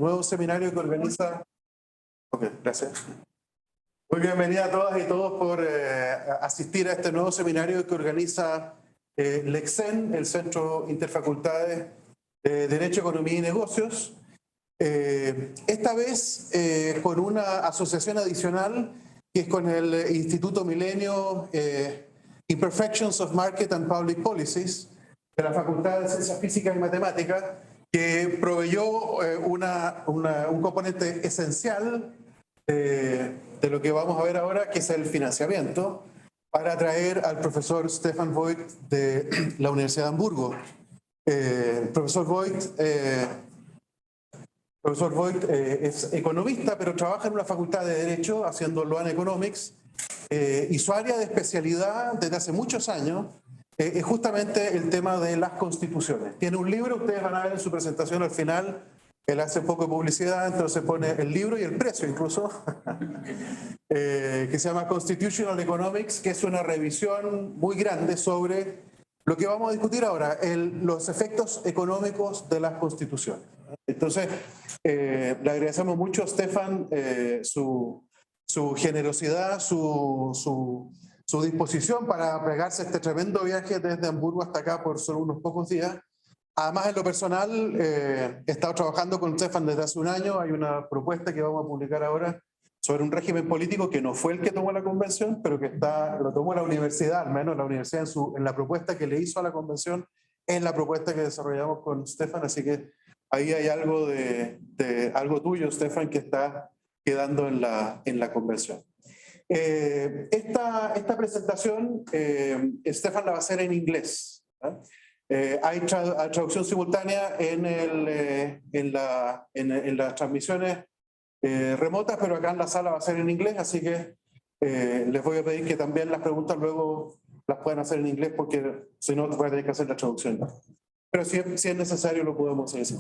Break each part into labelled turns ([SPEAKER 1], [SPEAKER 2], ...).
[SPEAKER 1] nuevo seminario que organiza... Ok, gracias. Muy bienvenida a todas y todos por asistir a este nuevo seminario que organiza Lexen, el Centro Interfacultades de Derecho, Economía y Negocios. Esta vez con una asociación adicional que es con el Instituto Milenio Imperfections of Market and Public Policies de la Facultad de Ciencias Físicas y Matemáticas, que proveyó un componente esencial de lo que vamos a ver ahora, que es el financiamiento, para atraer al profesor Stefan Voigt de la Universidad de Hamburgo. El profesor Voigt es economista, pero trabaja en una facultad de Derecho haciendo Law and Economics, y su área de especialidad desde hace muchos años es justamente el tema de las constituciones. Tiene un libro, ustedes van a ver en su presentación al final, él hace un poco de publicidad, entonces pone el libro y el precio incluso, que se llama Constitutional Economics, que es una revisión muy grande sobre lo que vamos a discutir ahora, los efectos económicos de las constituciones. Entonces, le agradecemos mucho a Stefan su generosidad, su disposición para pegarse este tremendo viaje desde Hamburgo hasta acá por solo unos pocos días. Además, en lo personal, he estado trabajando con Stefan desde hace un año. Hay una propuesta que vamos a publicar ahora sobre un régimen político que no fue el que tomó la convención, pero que lo tomó la universidad, al menos la universidad en la propuesta que le hizo a la convención, es la propuesta que desarrollamos con Stefan. Así que ahí hay algo algo tuyo, Stefan, que está quedando en la convención. Esta presentación, Stefan la va a hacer en inglés. Hay traducción simultánea en las transmisiones remotas, pero acá en la sala va a ser en inglés, así que les voy a pedir que también las preguntas luego las puedan hacer en inglés, porque si no voy a tener que hacer la traducción. Pero si es necesario lo podemos hacer así.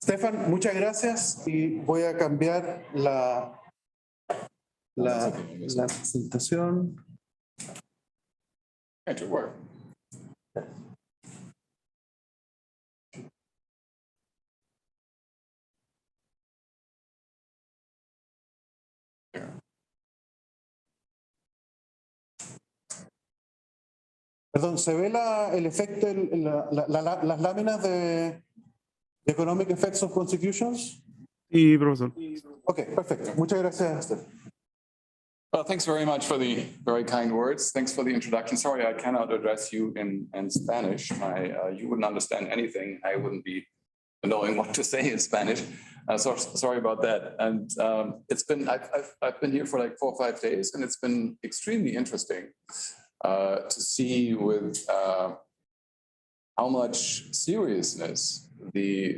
[SPEAKER 1] Stefan, muchas gracias, y voy a cambiar la presentación. Perdón, ¿se ve el efecto, las láminas de Economic Effects of Constitutions?
[SPEAKER 2] Sí, profesor.
[SPEAKER 1] Ok, perfecto. Muchas gracias, Stefan.
[SPEAKER 3] Well, thanks very much for the very kind words. Thanks for the introduction. Sorry, I cannot address you in Spanish. You wouldn't understand anything. I wouldn't be knowing what to say in Spanish. So sorry about that. And I've been here for like 4 or 5 days, and it's been extremely interesting to see with how much seriousness the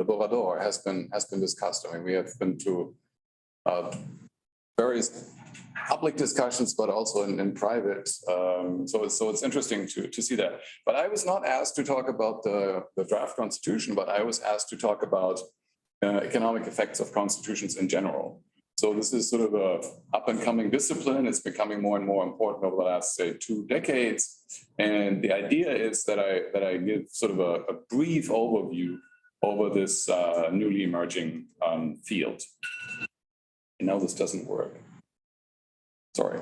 [SPEAKER 3] borrador has been discussed. I mean, we have been to various public discussions, but also in private. So it's interesting to see that. But I was not asked to talk about the draft constitution, but I was asked to talk about economic effects of constitutions in general. So this is sort of a up-and-coming discipline. It's becoming more and more important over the last, say, 2 decades. And the idea is that I give sort of a brief overview over this newly emerging field. And now this doesn't work. Sorry.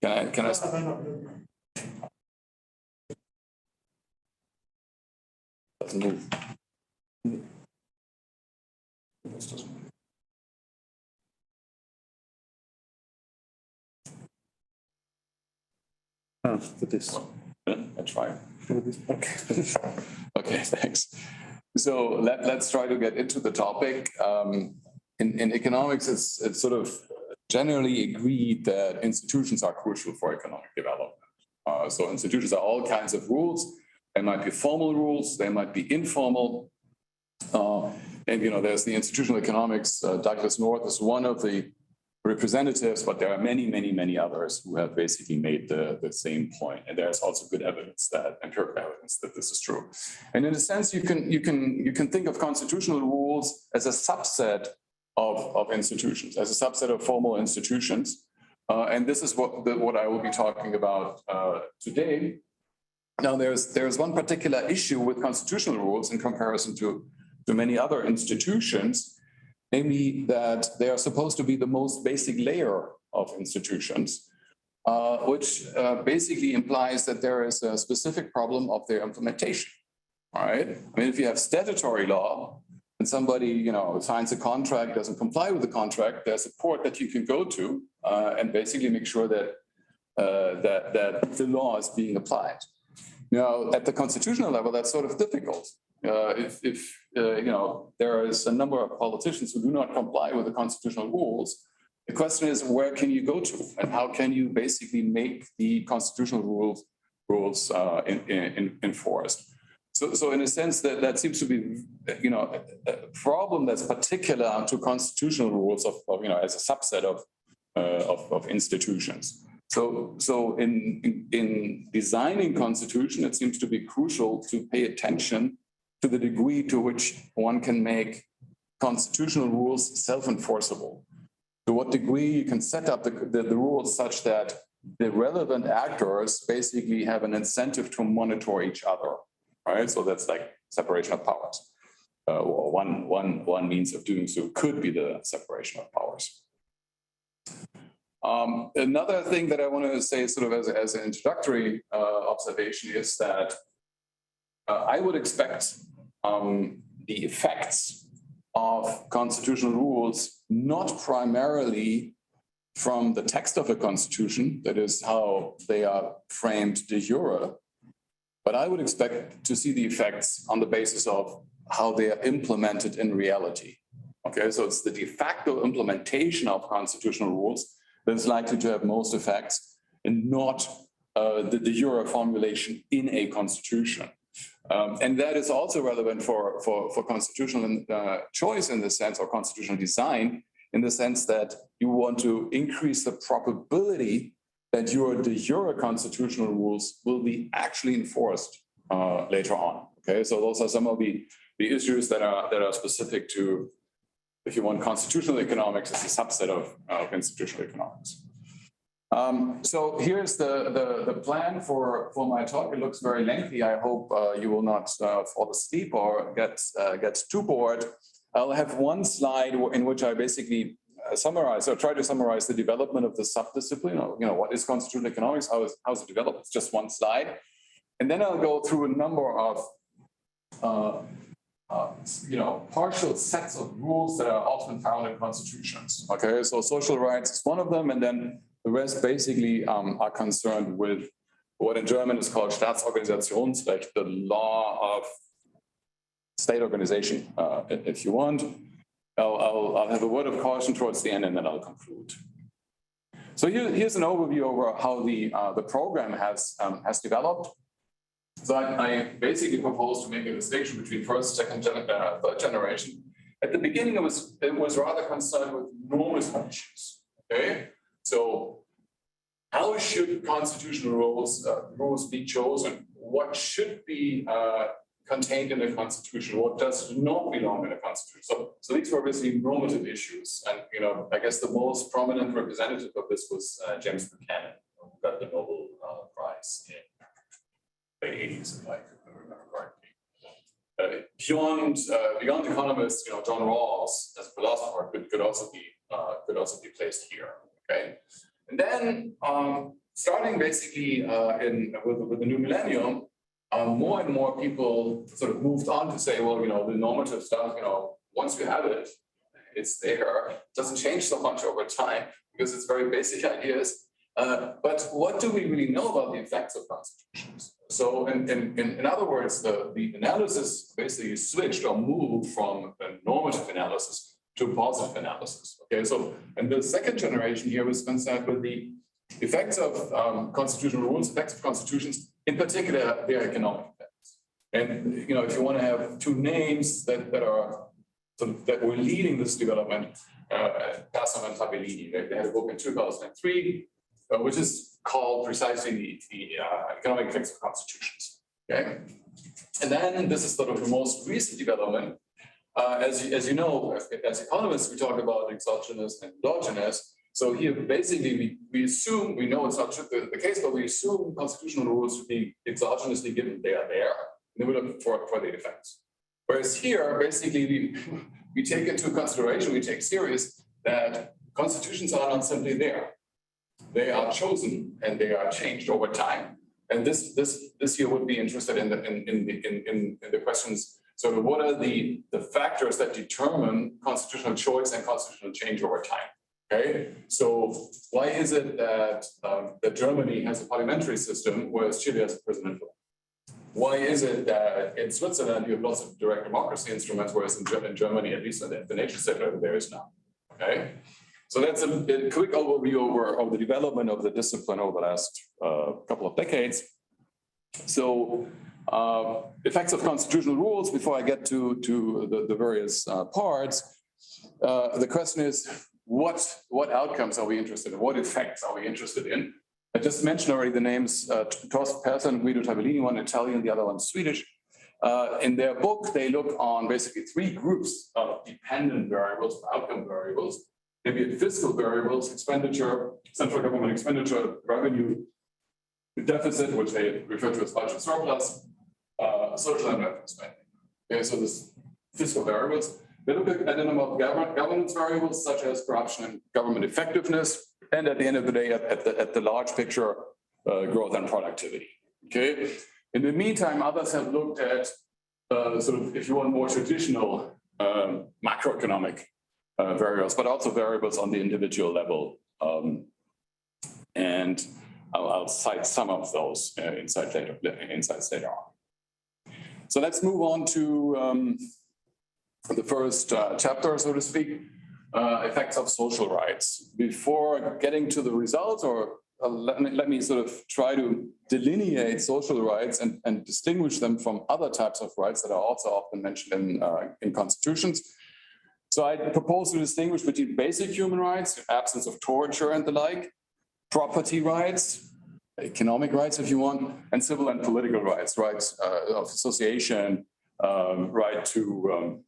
[SPEAKER 3] Can I? Doesn't move. This doesn't move.
[SPEAKER 1] For this.
[SPEAKER 3] I try.
[SPEAKER 1] Okay.
[SPEAKER 3] Okay, thanks. So let's try to get into the topic. In economics, it's sort of generally agreed that institutions are crucial for economic development. So institutions are all kinds of rules. They might be formal rules, they might be informal. And there's the institutional economics. Douglas North is one of the representatives, but there are many, many, many others who have basically made the same point. And there's also good evidence empirical evidence that this is true. And in a sense, you can think of constitutional rules as a subset of institutions, as a subset of formal institutions. And this is what I will be talking about today. Now, there's one particular issue with constitutional rules in comparison to many other institutions, namely that they are supposed to be the most basic layer of institutions, which basically implies that there is a specific problem of their implementation. All right. I mean, if you have statutory law and somebody, signs a contract, doesn't comply with the contract, there's a court that you can go to and basically make sure that that the law is being applied. Now, at the constitutional level, that's sort of difficult. If there is a number of politicians who do not comply with the constitutional rules, the question is, where can you go to, and how can you basically make the constitutional rules enforced? So in a sense, that seems to be, a problem that's particular to constitutional rules of as a subset of institutions. So in designing constitution, it seems to be crucial to pay attention to the degree to which one can make constitutional rules self-enforceable. To what degree you can set up the rules such that the relevant actors basically have an incentive to monitor each other, right? So that's like separation of powers. Or one means of doing so could be the separation of powers. Another thing that I want to say sort of as an introductory observation is that I would expect the effects of constitutional rules not primarily from the text of a constitution, that is how they are framed de jure, but I would expect to see the effects on the basis of how they are implemented in reality. Okay, so it's the de facto implementation of constitutional rules that is likely to have most effects, and not the de jure formulation in a constitution. And that is also relevant for constitutional choice in the sense, or constitutional design, in the sense that you want to increase the probability that your de jure constitutional rules will be actually enforced later on. Okay, so those are some of the issues that are specific to, if you want, constitutional economics as a subset of institutional economics. So here's the plan for my talk. It looks very lengthy. I hope you will not fall asleep or get too bored. I'll have one slide in which I basically summarize, or try to summarize, the development of the subdiscipline. What is constitutional economics? How's it developed? It's just one slide. And then I'll go through a number of partial sets of rules that are often found in constitutions. Okay, so social rights is one of them, and then the rest basically are concerned with what in German is called Staatsorganisations, like the law of state organization, if you want. I'll have a word of caution towards the end, and then I'll conclude. So here's an overview over how the program has developed. So I basically propose to make a distinction between first, second, third generation. At the beginning, it was rather concerned with normative issues. Okay, so how should constitutional rules be chosen? What should be contained in the constitution? What does not belong in the constitution? So these were basically normative issues, and I guess the most prominent representative of this was James Buchanan, who got the Nobel Prize in the 80s, if I remember correctly. Beyond economists, John Rawls as a philosopher could also be placed here. Okay, and then starting basically with the new millennium, more and more people sort of moved on to say, well, the normative stuff, once you have it, it's there. It doesn't change so much over time because it's very basic ideas. But what do we really know about the effects of constitutions? So in other words, the analysis basically switched or moved from a normative analysis to positive analysis. Okay, so and the second generation here was concerned with the effects of constitutional rules, effects of constitutions, in particular their economic effects. And if you want to have two names that were leading this development, Tassam and Tabellini, they had a book in 2003, which is called precisely the economic effects of constitutions. Okay, and then this is sort of the most recent development. As you know, as economists, we talk about exogenous and endogenous. So here, basically, we assume, we know it's not the case, but we assume constitutional rules to be exogenously given. They are there, and then we look for the effects. Whereas here, basically, we take into consideration, we take serious that constitutions are not simply there. They are chosen and they are changed over time. And this year would be interested in the questions. So what are the factors that determine constitutional choice and constitutional change over time? Okay, so why is it that Germany has a parliamentary system, whereas Chile has a presidential? Why is it that in Switzerland you have lots of direct democracy instruments, whereas in Germany, at least at the nation state level, there is none? Okay, so that's a quick overview of the development of the discipline over the last couple of decades. So effects of constitutional rules, before I get to the various parts, the question is, what outcomes are we interested in? What effects are we interested in? I just mentioned already the names, Torsten Persson and Guido Tabellini, one Italian, the other one Swedish. In their book, they look on basically three groups of dependent variables, outcome variables. Maybe fiscal variables, expenditure, central government expenditure, revenue, deficit, which they refer to as budget surplus, social and welfare spending. Okay, so this fiscal variables. They look at a number of governance variables, such as corruption and government effectiveness, and at the end of the day, at the large picture, growth and productivity. Okay. In the meantime, others have looked at sort of, if you want, more traditional macroeconomic variables, but also variables on the individual level. And I'll cite some of those insights later on. So let's move on to the first chapter, so to speak, effects of social rights. Before getting to the results, or let me sort of try to delineate social rights and distinguish them from other types of rights that are also often mentioned in constitutions. So I propose to distinguish between basic human rights, absence of torture and the like, property rights, economic rights if you want, and civil and political rights, rights of association, right to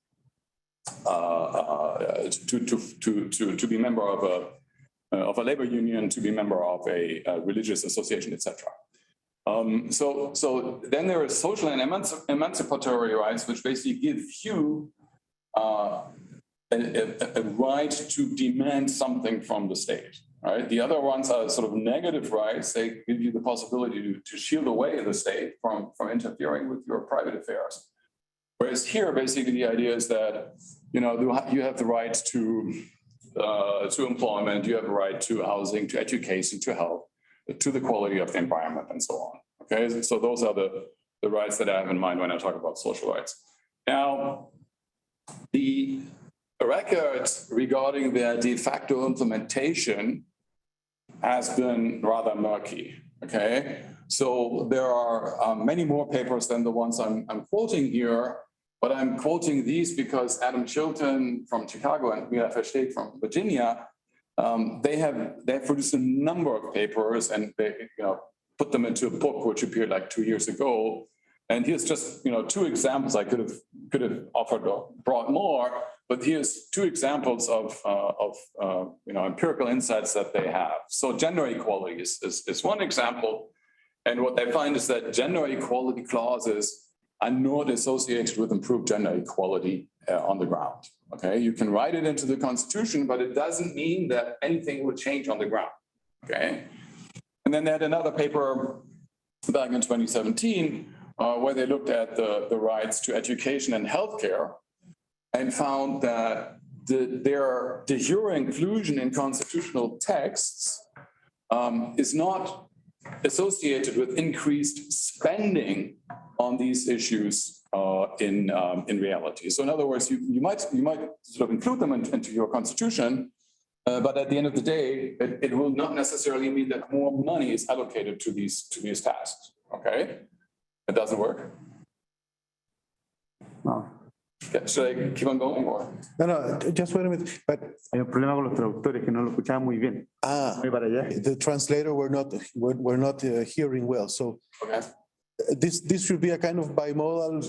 [SPEAKER 3] be member of a labor union, to be member of a religious association, etc. So then there is social and emancipatory rights, which basically give you a right to demand something from the state. Right? The other ones are sort of negative rights. They give you the possibility to shield away the state from interfering with your private affairs. Whereas here, basically, the idea is that you have the right to employment, you have a right to housing, to education, to health, to the quality of the environment, and so on. Okay, so those are the rights that I have in mind when I talk about social rights. Now, the record regarding their de facto implementation has been rather murky. Okay, so there are many more papers than the ones I'm quoting here. But I'm quoting these because Adam Chilton from Chicago and Mila Versteeg from Virginia, they have produced a number of papers, and they put them into a book which appeared like 2 years ago. And here's just two examples. I could have offered or brought more, but here's two examples of empirical insights that they have. So gender equality is one example, and what they find is that gender equality clauses are not associated with improved gender equality on the ground. Okay, you can write it into the Constitution, but it doesn't mean that anything will change on the ground. Okay, and then they had another paper back in 2017 where they looked at the rights to education and healthcare and found that their de jure inclusion in constitutional texts is not associated with increased spending on these issues in reality. So in other words, you might sort of include them into your constitution, but at the end of the day, it will not necessarily mean that more money is allocated to these tasks. Okay, it doesn't work.
[SPEAKER 2] No.
[SPEAKER 3] Should I keep on going or?
[SPEAKER 1] No, just wait a minute. But
[SPEAKER 2] Hay un problema con los traductores que no lo escuchaban muy bien. Voy para allá.
[SPEAKER 1] the translator were not hearing well. So
[SPEAKER 3] Okay.
[SPEAKER 1] this should be a kind of bimodal.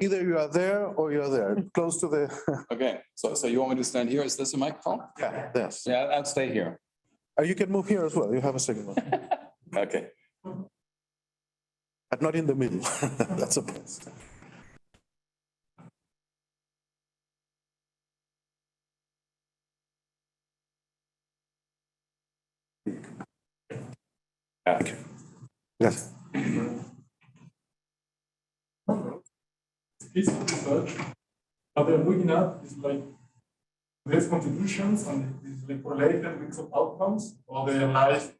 [SPEAKER 1] Either you are there or you are there, close to the.
[SPEAKER 3] Okay, so you want me to stand here? Is this a microphone?
[SPEAKER 1] Yeah. Yes.
[SPEAKER 3] Yeah, I'll stay here.
[SPEAKER 1] You can move here as well. You have a second one.
[SPEAKER 3] Okay.
[SPEAKER 1] But not in the middle. That's a plus.
[SPEAKER 3] Okay.
[SPEAKER 1] Yes.
[SPEAKER 4] Piece of research, what they're looking at is like these constitutions and is like correlated with some outcomes, or they analyze,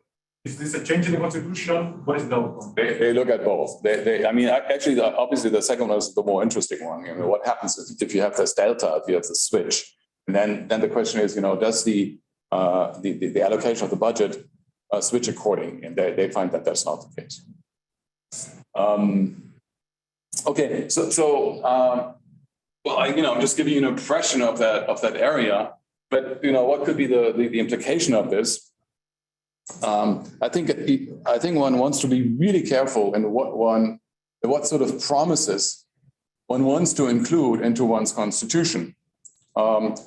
[SPEAKER 4] is this a change in the constitution? What is the outcome?
[SPEAKER 3] They look at both. I mean, actually, obviously, the second one is the more interesting one. You know, what happens if you have this delta, if you have the switch, and then the question is, you know, does the allocation of the budget switch according? And they find that that's not the case. Okay, well, I'm just giving you an impression of that area. But you know, what could be the implication of this? I think one wants to be really careful in what sort of promises one wants to include into one's constitution. And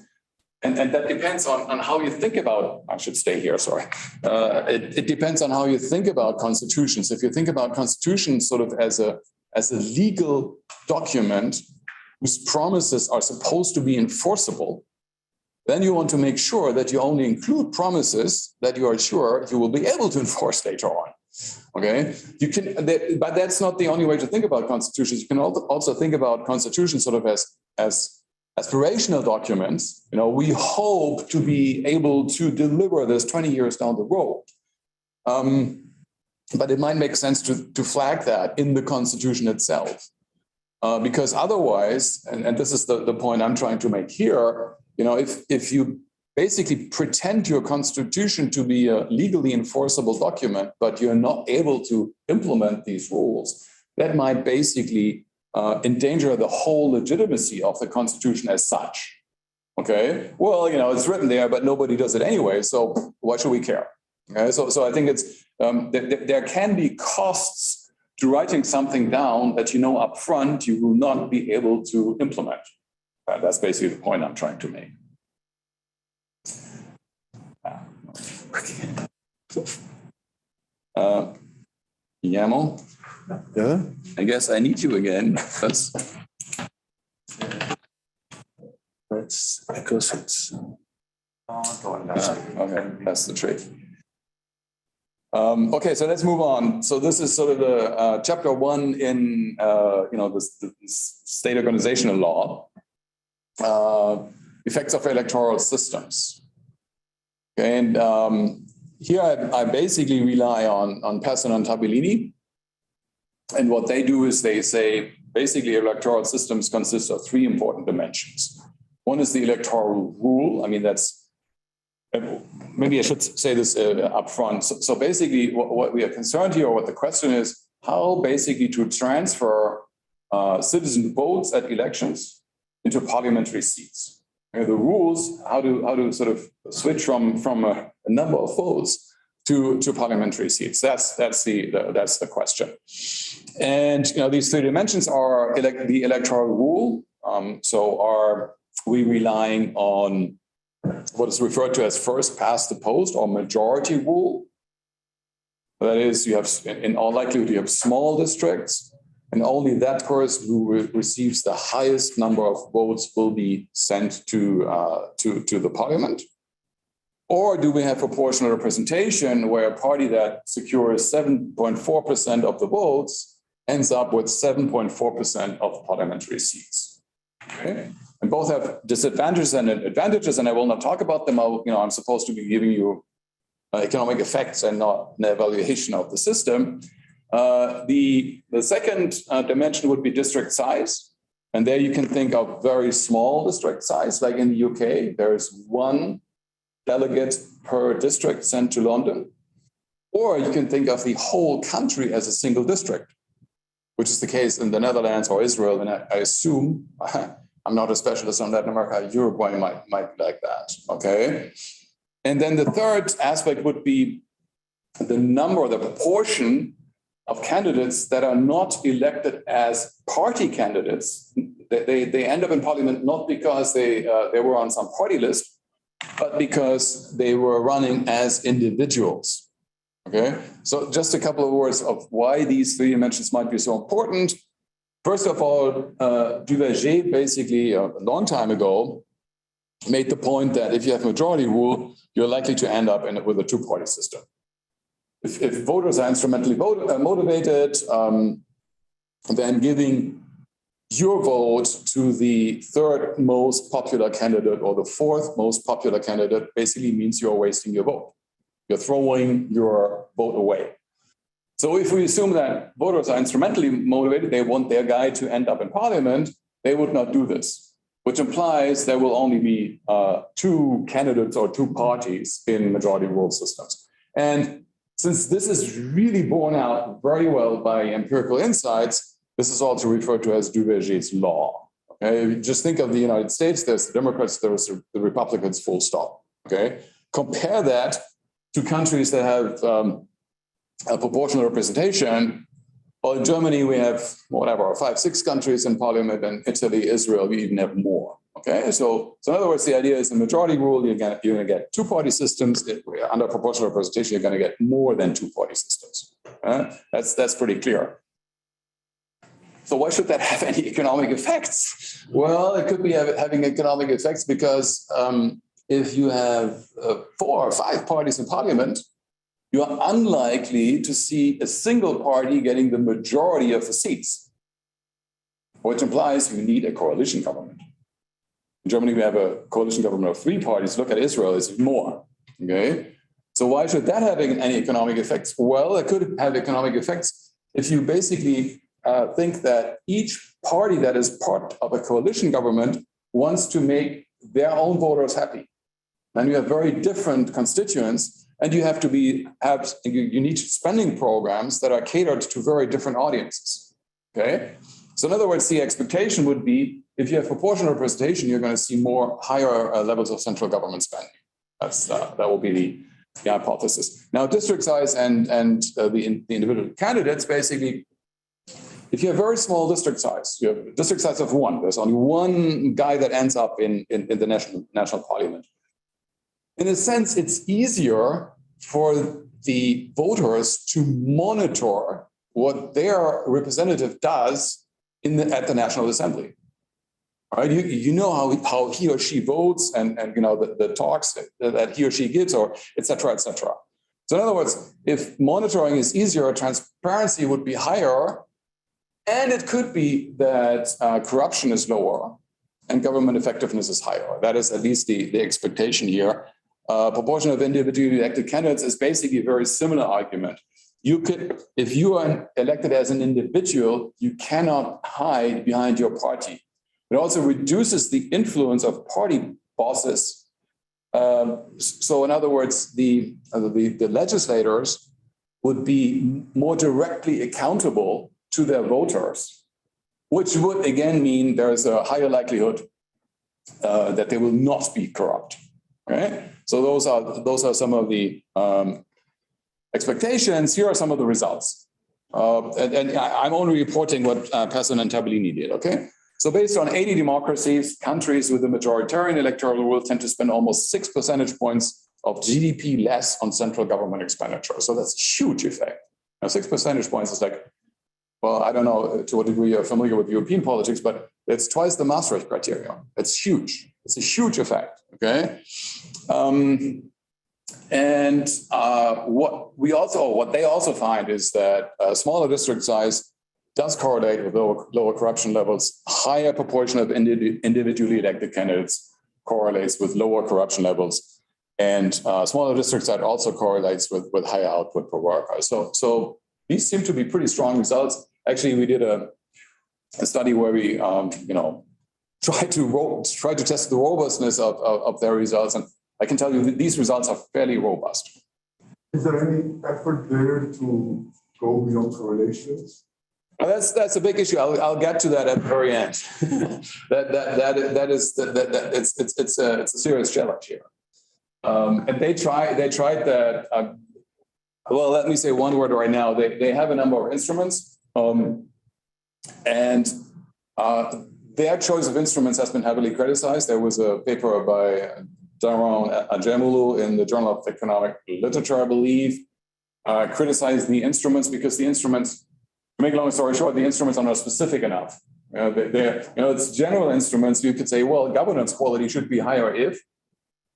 [SPEAKER 3] that depends on how you think about, I should stay here, sorry. It depends on how you think about constitutions. If you think about constitutions sort of as a legal document whose promises are supposed to be enforceable, then you want to make sure that you only include promises that you are sure you will be able to enforce later on. Okay, but that's not the only way to think about constitutions. You can also think about constitutions sort of as aspirational documents. You know, we hope to be able to deliver this 20 years down the road. But it might make sense to flag that in the constitution itself. Because otherwise, and this is the point I'm trying to make here, you know, if you basically pretend your constitution to be a legally enforceable document, but you're not able to implement these rules, that might basically endanger the whole legitimacy of the constitution as such. Okay, well, you know, it's written there, but nobody does it anyway, so why should we care? Okay, so I think it's there can be costs to writing something down that you know up front you will not be able to implement. That's basically the point I'm trying to make. Guillermo?
[SPEAKER 1] Yeah.
[SPEAKER 3] I guess I need you again.
[SPEAKER 1] It's because it's.
[SPEAKER 3] Okay, that's the trick. Okay, so let's move on. So this is sort of the chapter 1 in the state organizational law, effects of electoral systems. Okay, and here I basically rely on Pesson and Tabellini. And what they do is they say basically electoral systems consist of 3 important dimensions. One is the electoral rule. I mean, that's maybe I should say this up front. So basically what we are concerned here, or what the question is, how basically to transfer citizen votes at elections into parliamentary seats. The rules, how to sort of switch from a number of votes to parliamentary seats. That's the question. And you know, these 3 dimensions are the electoral rule. So are we relying on what is referred to as first past the post or majority rule? That is, you have, in all likelihood, you have small districts, and only that person who receives the highest number of votes will be sent to the parliament. Or do we have proportional representation, where a party that secures 7.4% of the votes ends up with 7.4% of parliamentary seats? Okay. And both have disadvantages and advantages, and I will not talk about them. I'm supposed to be giving you economic effects and not an evaluation of the system. The second dimension would be district size. And there you can think of very small district size, like in the UK, there is 1 delegate per district sent to London. Or you can think of the whole country as a single district, which is the case in the Netherlands or Israel. And I assume, I'm not a specialist on Latin America, Uruguay might be like that, okay? And then the third aspect would be the number, the proportion of candidates that are not elected as party candidates. They end up in parliament not because they were on some party list, but because they were running as individuals. Okay, so just a couple of words of why these three dimensions might be so important. First of all, Duverger basically a long time ago made the point that if you have majority rule, you're likely to end up with a two-party system. If voters are instrumentally motivated, then giving your vote to the third most popular candidate or the fourth most popular candidate basically means you're wasting your vote. You're throwing your vote away. So if we assume that voters are instrumentally motivated, they want their guy to end up in parliament, they would not do this, which implies there will only be two candidates or two parties in majority rule systems. And since this is really borne out very well by empirical insights, this is also referred to as Duverger's law. Okay, just think of the United States. There's the Democrats, there's the Republicans, full stop. Okay, compare that to countries that have a proportional representation. Well, in Germany, we have whatever, 5, 6 countries in parliament, and Italy, Israel, we even have more. Okay, so in other words, the idea is the majority rule, you're going to get two-party systems. Under proportional representation, you're going to get more than two-party systems. That's pretty clear. So why should that have any economic effects? Well, it could be having economic effects because if you have 4 or 5 parties in parliament, you are unlikely to see a single party getting the majority of the seats, which implies you need a coalition government. In Germany, we have a coalition government of 3 parties. Look at Israel, it's even more. Okay, so why should that have any economic effects? Well, it could have economic effects if you basically think that each party that is part of a coalition government wants to make their own voters happy. Then you have very different constituents, and you have to you need spending programs that are catered to very different audiences. Okay, so in other words, the expectation would be if you have proportional representation, you're going to see higher levels of central government spending. That will be the hypothesis. Now, district size and the individual candidates basically. If you have very small district size, you have a district size of 1, there's only one guy that ends up in the national parliament. In a sense, it's easier for the voters to monitor what their representative does at the National Assembly. Right? You know how he or she votes and you know the talks that he or she gives, or et cetera, et cetera. So in other words, if monitoring is easier, transparency would be higher. And it could be that corruption is lower and government effectiveness is higher. That is at least the expectation here. Proportion of individually elected candidates is basically a very similar argument. If you are elected as an individual, you cannot hide behind your party. It also reduces the influence of party bosses. So in other words, the legislators would be more directly accountable to their voters, which would again mean there's a higher likelihood that they will not be corrupt. Right? So those are some of the expectations. Here are some of the results, and I'm only reporting what Pesson and Tabellini did. Okay, so based on 80 democracies, countries with a majoritarian electoral rule tend to spend almost 6 percentage points of GDP less on central government expenditure. So that's a huge effect. Now, 6 percentage points is like, well, I don't know to what degree you're familiar with European politics, but it's twice the Maastricht criteria. It's huge. It's a huge effect. Okay, what they also find is that smaller district size does correlate with lower corruption levels. Higher proportion of individually elected candidates correlates with lower corruption levels, and smaller district size also correlates with higher output per worker. So these seem to be pretty strong results. Actually, we did a study where we, try to test the robustness of their results, and I can tell you that these results are fairly robust.
[SPEAKER 5] Is there any effort there to go beyond correlations?
[SPEAKER 3] Well, that's a big issue. I'll get to that at the very end. It's a serious challenge here. And they tried that. Well, let me say one word right now. They have a number of instruments, and their choice of instruments has been heavily criticized. There was a paper by Daron Ajemulu in the Journal of Economic Literature, I believe, criticized the instruments because the instruments, to make a long story short, the instruments are not specific enough. It's general instruments. You could say, well, governance quality should be higher if,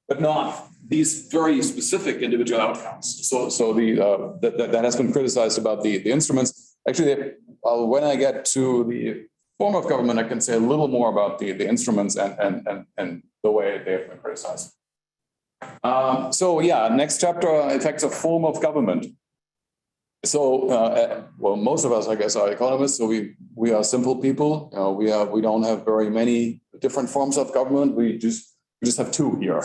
[SPEAKER 3] but not these very specific individual outcomes. So that has been criticized about the instruments. Actually, when I get to the form of government, I can say a little more about the instruments and the way they have been criticized. Next chapter, effects of form of government. So, well, most of us, I guess, are economists. So we are simple people. We don't have very many different forms of government. We just have two here,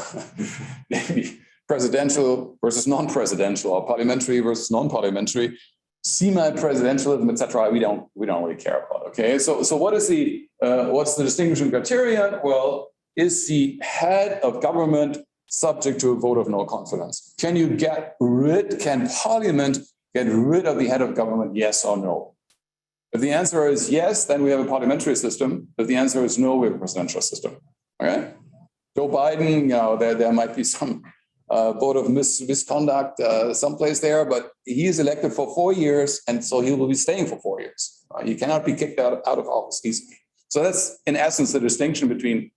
[SPEAKER 3] maybe presidential versus non-presidential, or parliamentary versus non-parliamentary, semi-presidentialism, etc. We don't really care about. Okay, so what is what's the distinguishing criterion? Well, is the head of government subject to a vote of no confidence? Can Parliament get rid of the head of government? Yes or no? If the answer is yes, then we have a parliamentary system. If the answer is no, we have a presidential system. Okay. Joe Biden, there might be some vote of misconduct someplace there, but he is elected for 4 years, and so he will be staying for 4 years. He cannot be kicked out of office easily. So that's, in essence, the distinction between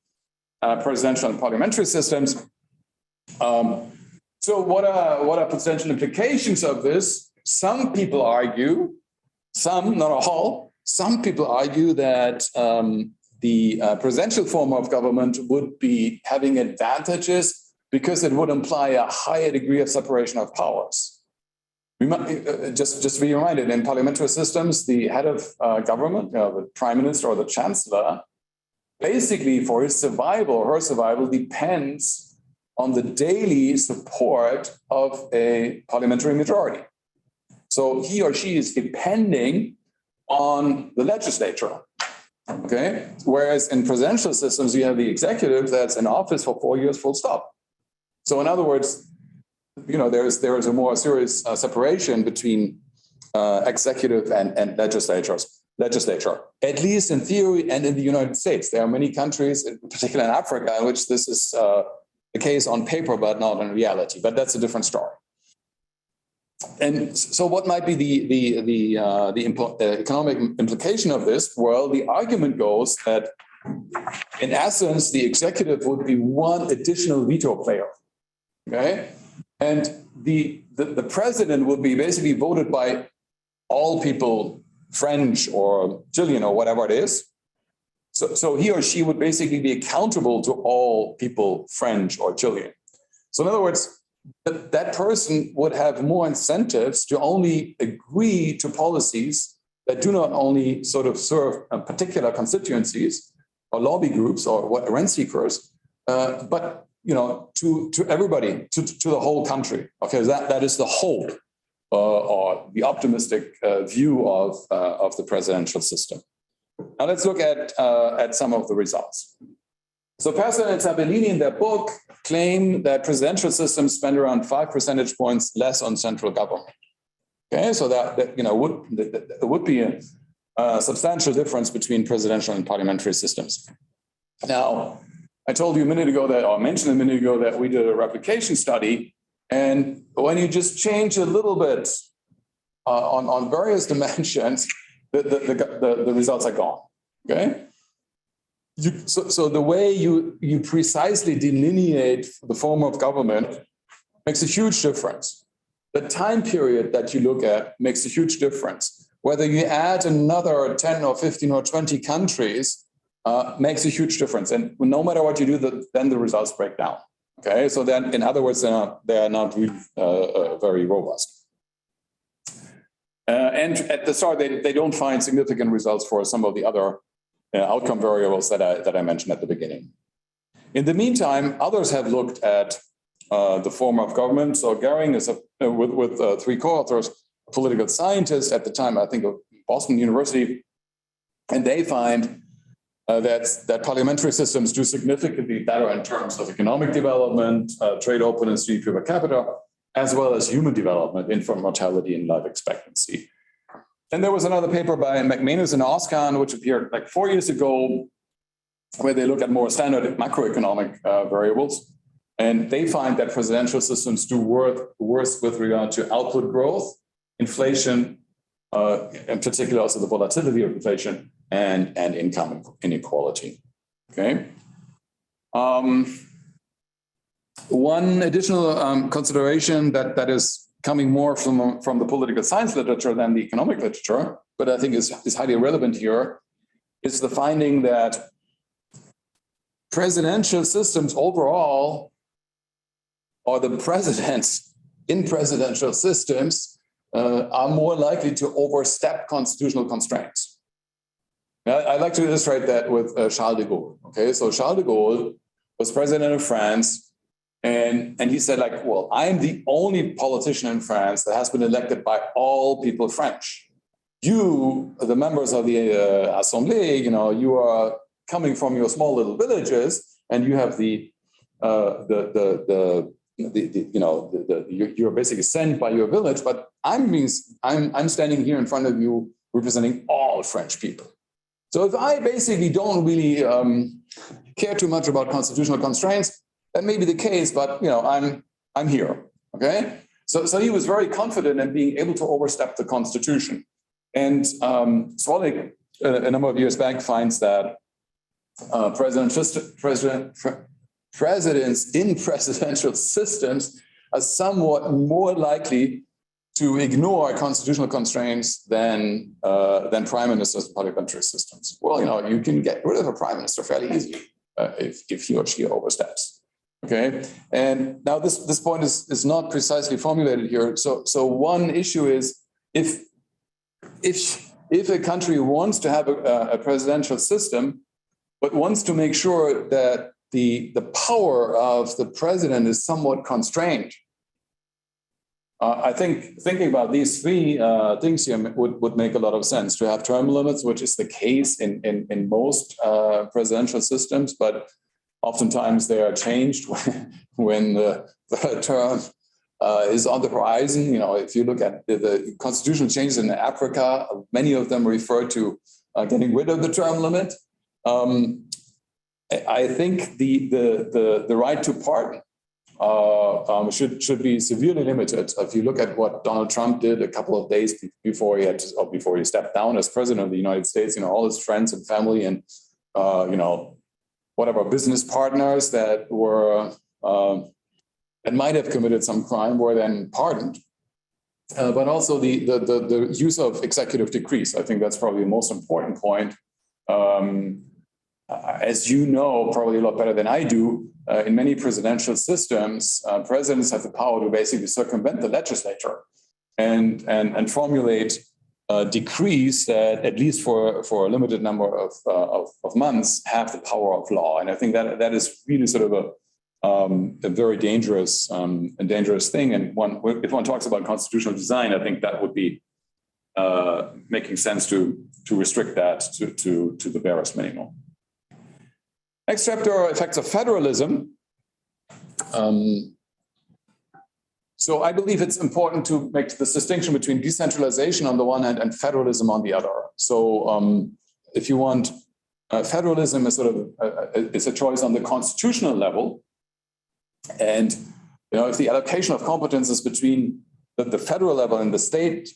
[SPEAKER 3] presidential and parliamentary systems. So what are potential implications of this? Some people argue, some, not all, some people argue that the presidential form of government would be having advantages because it would imply a higher degree of separation of powers. We might, just to be reminded, in parliamentary systems, the head of government, the prime minister or the chancellor, basically for his survival or her survival depends on the daily support of a parliamentary majority. So he or she is depending on the legislature. Okay, whereas in presidential systems, you have the executive that's in office for 4 years, full stop. So in other words, there is a more serious separation between executive and legislature, at least in theory and in the United States. There are many countries, in particular in Africa, in which this is the case on paper, but not in reality. But that's a different story. And so what might be the economic implication of this? Well, the argument goes that, in essence, the executive would be one additional veto player, okay? And the president would be basically voted by all people, French or Chilean or whatever it is. So he or she would basically be accountable to all people, French or Chilean. So in other words, that person would have more incentives to only agree to policies that do not only sort of serve particular constituencies or lobby groups or rent seekers, but to everybody, to the whole country. Okay, that is the hope or the optimistic view of the presidential system. Now let's look at some of the results. So Persson and Tabellini in their book claim that presidential systems spend around 5 percentage points less on central government. Okay, so that would be a substantial difference between presidential and parliamentary systems. Now, I told you a minute ago mentioned a minute ago that we did a replication study, and when you just change a little bit on various dimensions, the results are gone. Okay. So the way you precisely delineate the form of government makes a huge difference. The time period that you look at makes a huge difference. Whether you add another 10 or 15 or 20 countries makes a huge difference. And no matter what you do, then the results break down. Okay, so then, in other words, they are not really very robust. And at the start, they don't find significant results for some of the other outcome variables that I mentioned at the beginning. In the meantime, others have looked at the form of government. So Gehring is with 3 co-authors, a political scientist at the time, I think, of Boston University, and they find that parliamentary systems do significantly better in terms of economic development, trade openness, GDP per capita, as well as human development, infant mortality, and life expectancy. And there was another paper by McManus and Oskan, which appeared like 4 years ago, where they look at more standard macroeconomic variables. And they find that presidential systems do worse with regard to output growth, inflation, in particular also the volatility of inflation, and income inequality. Okay. One additional consideration that is coming more from the political science literature than the economic literature, but I think is highly relevant here, is the finding that presidential systems overall, or the presidents in presidential systems, are more likely to overstep constitutional constraints. Now, I'd like to illustrate that with Charles de Gaulle. Okay, so Charles de Gaulle was president of France, and he said, like, well, I'm the only politician in France that has been elected by all people French. You, the members of the Assemblée, you are coming from your small little villages, and you have you're basically sent by your village, but I'm standing here in front of you representing all French people. So if I basically don't really care too much about constitutional constraints, that may be the case, but I'm here. Okay, so he was very confident in being able to overstep the Constitution, and Swalik, a number of years back, finds that presidents in presidential systems are somewhat more likely to ignore constitutional constraints than prime ministers in parliamentary systems. Well, you can get rid of a prime minister fairly easily if he or she oversteps. Okay, and now this point is not precisely formulated here. So one issue is if a country wants to have a presidential system, but wants to make sure that the power of the president is somewhat constrained. I think thinking about these three things here would make a lot of sense. To have term limits, which is the case in most presidential systems, but oftentimes they are changed when the term is on the horizon. If you look at the constitutional changes in Africa, many of them refer to getting rid of the term limit. I think the right to pardon should be severely limited. If you look at what Donald Trump did a couple of days before he stepped down as president of the United States, all his friends and family and whatever business partners that might have committed some crime were then pardoned. But also the use of executive decrees. I think that's probably the most important point. As you know, probably a lot better than I do, in many presidential systems, presidents have the power to basically circumvent the legislature and formulate decrees that, at least for a limited number of months, have the power of law. And I think that is really sort of a very dangerous thing. And if one talks about constitutional design, I think that would be making sense to restrict that to the barest minimum. Next chapter, effects of federalism. So I believe it's important to make this distinction between decentralization on the one hand and federalism on the other. So if you want, federalism is it's a choice on the constitutional level. And if the allocation of competences between the federal level and the states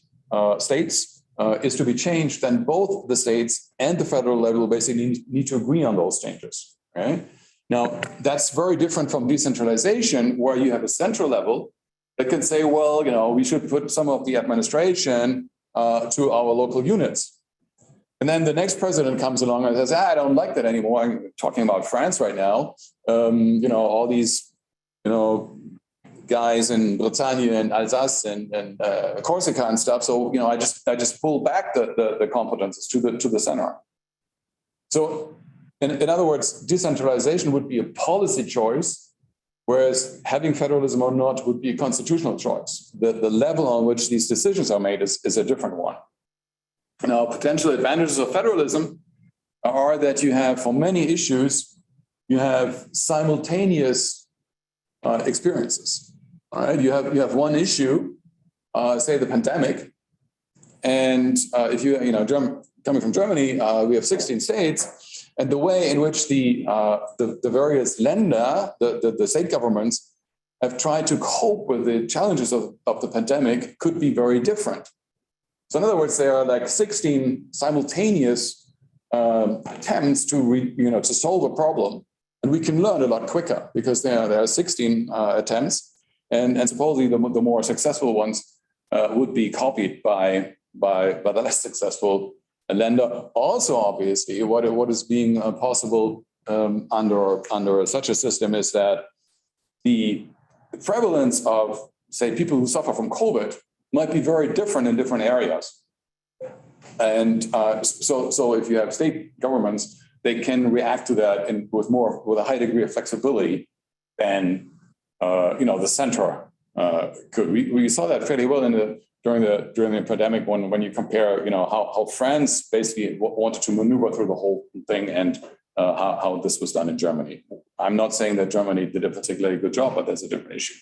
[SPEAKER 3] is to be changed, then both the states and the federal level basically need to agree on those changes. Right? Now, that's very different from decentralization, where you have a central level that can say, well, we should put some of the administration to our local units. And then the next president comes along and says, I don't like that anymore. I'm talking about France right now. All these, guys in Bretagne and Alsace and Corsica and stuff. So, I just pull back the competences to the center. So, in other words, decentralization would be a policy choice, whereas having federalism or not would be a constitutional choice. The level on which these decisions are made is a different one. Now, potential advantages of federalism are that you have, for many issues, you have simultaneous experiences. All right, you have one issue, say the pandemic, and if coming from Germany, we have 16 states, and the way in which the various Länder, the state governments, have tried to cope with the challenges of the pandemic could be very different. So in other words, there are like 16 simultaneous attempts to solve a problem, and we can learn a lot quicker because there are 16 attempts, and supposedly the more successful ones would be copied by the less successful Länder. Also, obviously, what is being possible under such a system is that the prevalence of, say, people who suffer from COVID might be very different in different areas. And so if you have state governments, they can react to that with a high degree of flexibility than the center could. We saw that fairly well during the pandemic when you compare how France basically wanted to maneuver through the whole thing and how this was done in Germany. I'm not saying that Germany did a particularly good job, but that's a different issue.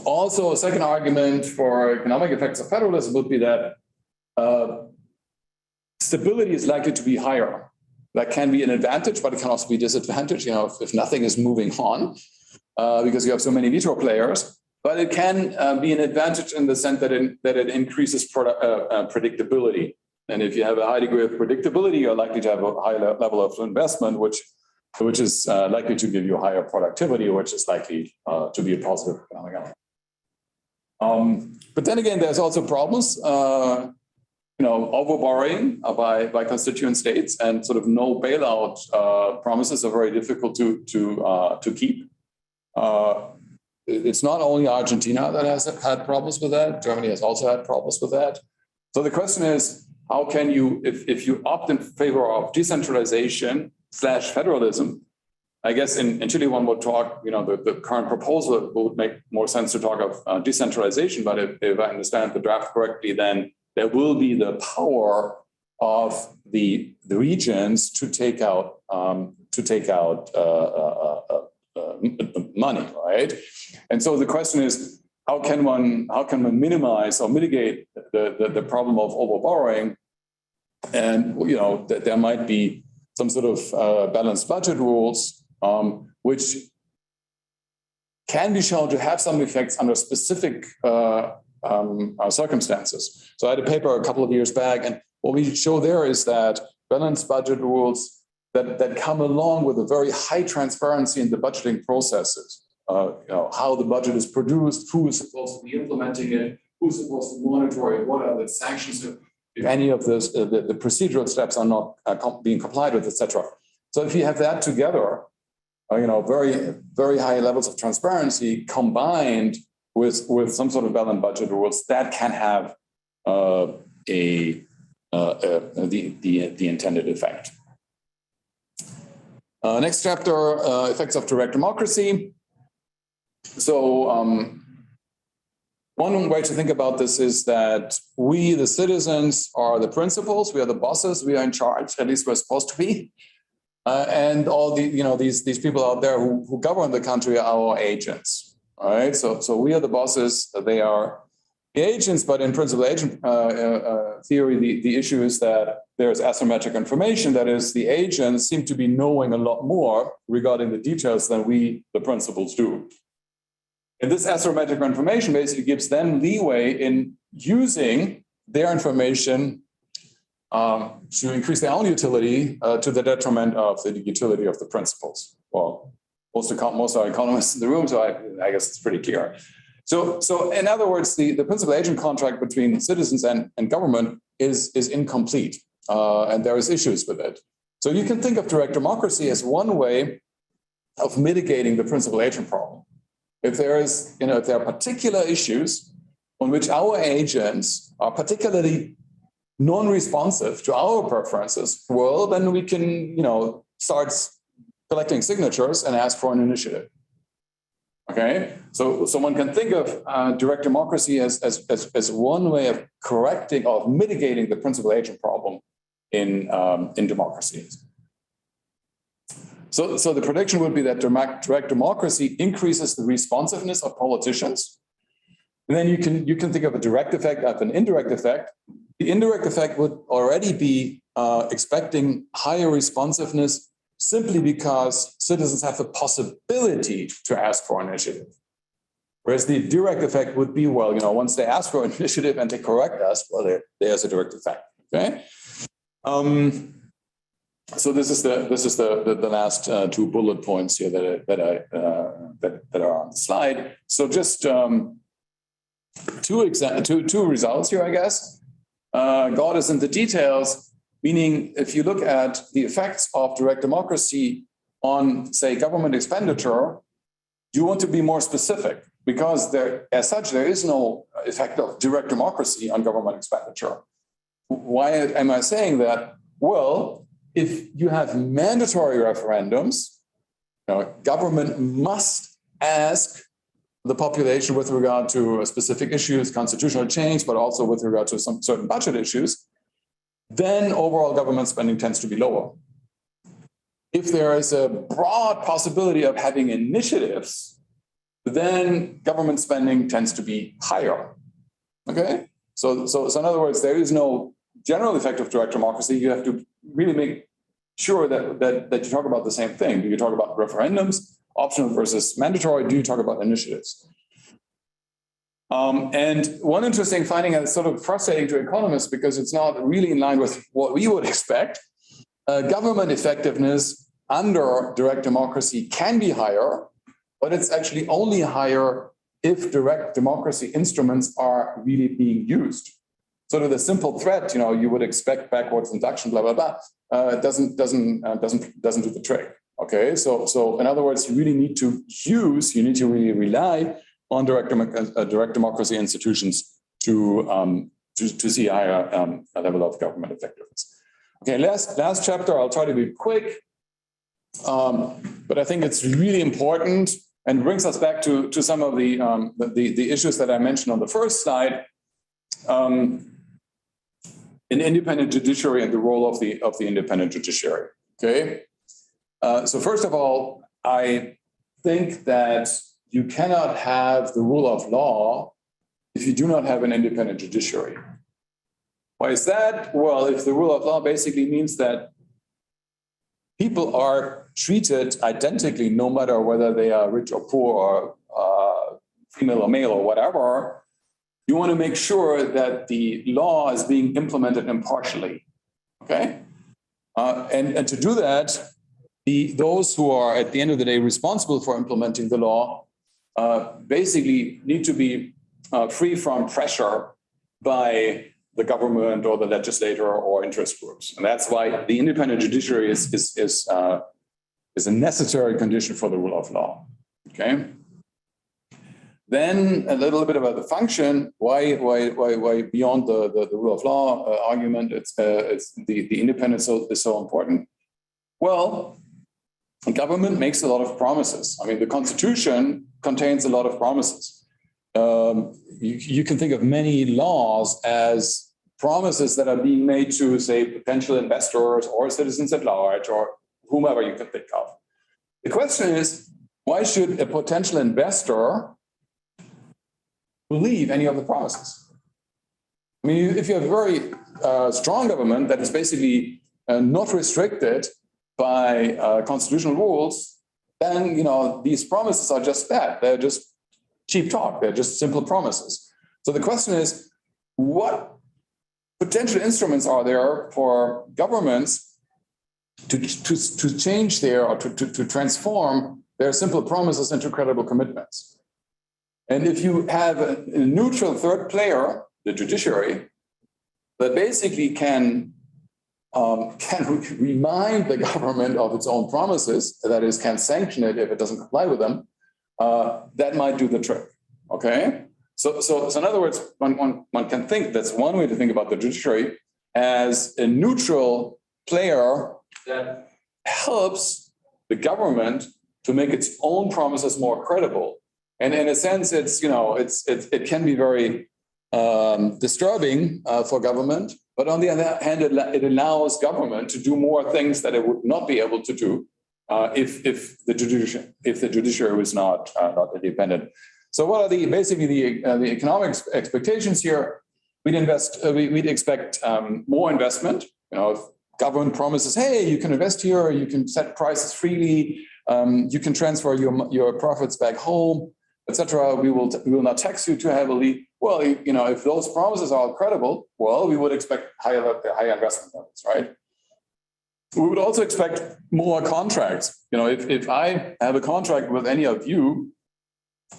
[SPEAKER 3] Also, a second argument for economic effects of federalism would be that stability is likely to be higher. That can be an advantage, but it can also be a disadvantage, if nothing is moving on, because you have so many veto players. But it can be an advantage in the sense that it increases predictability. And if you have a high degree of predictability, you're likely to have a high level of investment, which is likely to give you higher productivity, which is likely to be a positive economic outcome. But then again, there's also problems, overborrowing by constituent states, and sort of no bailout promises are very difficult to keep. It's not only Argentina that has had problems with that. Germany has also had problems with that. So the question is, how can you, if you opt in favor of decentralization / federalism, I guess in Chile one would talk, the current proposal would make more sense to talk of decentralization, but if I understand the draft correctly, then there will be the power of the regions to take out money, right? And so the question is, how can one minimize or mitigate the problem of overborrowing? And that there might be some sort of balanced budget rules, which can be shown to have some effects under specific circumstances. So I had a paper a couple of years back, and what we show there is that balanced budget rules that come along with a very high transparency in the budgeting processes. How the budget is produced, who is supposed to be implementing it, who's supposed to monitor it, what are the sanctions if any of this, the procedural steps are not being complied with, etc. So if you have that together, very, very high levels of transparency combined with some sort of balanced budget rules, that can have the intended effect. Next chapter, effects of direct democracy. So one way to think about this is that we, the citizens, are the principals, we are the bosses, we are in charge, at least we're supposed to be. And all these people out there who govern the country are our agents. All right, so we are the bosses, they are the agents, but in principle agent theory, the issue is that there's asymmetric information. That is, the agents seem to be knowing a lot more regarding the details than we, the principals, do. And this asymmetric information basically gives them leeway in using their information to increase their own utility to the detriment of the utility of the principals. Well, most are economists in the room, so I guess it's pretty clear. So in other words, the principal agent contract between citizens and government is incomplete, and there is issues with it. So you can think of direct democracy as one way of mitigating the principal agent problem. If there are particular issues on which our agents are particularly non-responsive to our preferences, well, then we can, start collecting signatures and ask for an initiative. Okay, so one can think of direct democracy as one way of correcting or mitigating the principal agent problem in democracies. So the prediction would be that direct democracy increases the responsiveness of politicians. And then you can think of a direct effect of an indirect effect. The indirect effect would already be expecting higher responsiveness simply because citizens have the possibility to ask for an initiative. Whereas the direct effect would be, well, once they ask for an initiative and they correct us, well, there's a direct effect. Okay. So this is the last two bullet points here that are on the slide. So just two results here, I guess. God is in the details, meaning if you look at the effects of direct democracy on, say, government expenditure, you want to be more specific because as such, there is no effect of direct democracy on government expenditure. Why am I saying that? Well, if you have mandatory referendums, government must ask the population with regard to specific issues, constitutional change, but also with regard to some certain budget issues, then overall government spending tends to be lower. If there is a broad possibility of having initiatives, then government spending tends to be higher. Okay? So in other words, there is no general effect of direct democracy. You have to really make sure that you talk about the same thing. Do you talk about referendums, optional versus mandatory? Do you talk about initiatives? And one interesting finding, and it's sort of frustrating to economists because it's not really in line with what we would expect, government effectiveness under direct democracy can be higher, but it's actually only higher if direct democracy instruments are really being used. Sort of the simple threat, you would expect backwards induction, blah, blah, blah, doesn't do the trick. Okay, so in other words, you really need to really rely on direct democracy institutions to see a higher level of government effectiveness. Okay, last chapter, I'll try to be quick, but I think it's really important and brings us back to some of the issues that I mentioned on the first slide. An independent judiciary and the role of the independent judiciary. Okay. So first of all, I think that you cannot have the rule of law if you do not have an independent judiciary. Why is that? Well, if the rule of law basically means that people are treated identically, no matter whether they are rich or poor or female or male or whatever, you want to make sure that the law is being implemented impartially. Okay? And to do that, those who are at the end of the day responsible for implementing the law basically need to be free from pressure by the government or the legislator or interest groups. And that's why the independent judiciary is a necessary condition for the rule of law. Okay. Then a little bit about the function. Why beyond the rule of law argument? It's the independence is so important. Well, the government makes a lot of promises. I mean, the Constitution contains a lot of promises. You can think of many laws as promises that are being made to, say, potential investors or citizens at large or whomever you can think of. The question is, why should a potential investor believe any of the promises? I mean, if you have a very strong government that is basically not restricted by constitutional rules, then these promises are just that. They're just cheap talk. They're just simple promises. So the question is, what potential instruments are there for governments to change or to transform their simple promises into credible commitments? And if you have a neutral third player, the judiciary, that basically can remind the government of its own promises, that is, can sanction it if it doesn't comply with them, that might do the trick. Okay. So in other words, one can think, that's one way to think about the judiciary as a neutral player that helps the government to make its own promises more credible. And in a sense, it can be very disturbing for government, but on the other hand, it allows government to do more things that it would not be able to do if the judiciary was not independent. So what are basically the economic expectations here? We'd expect more investment. If government promises, hey, you can invest here, you can set prices freely, you can transfer your profits back home, etc. We will not tax you too heavily. Well, if those promises are credible, well, we would expect higher investment levels, right? We would also expect more contracts. If I have a contract with any of you,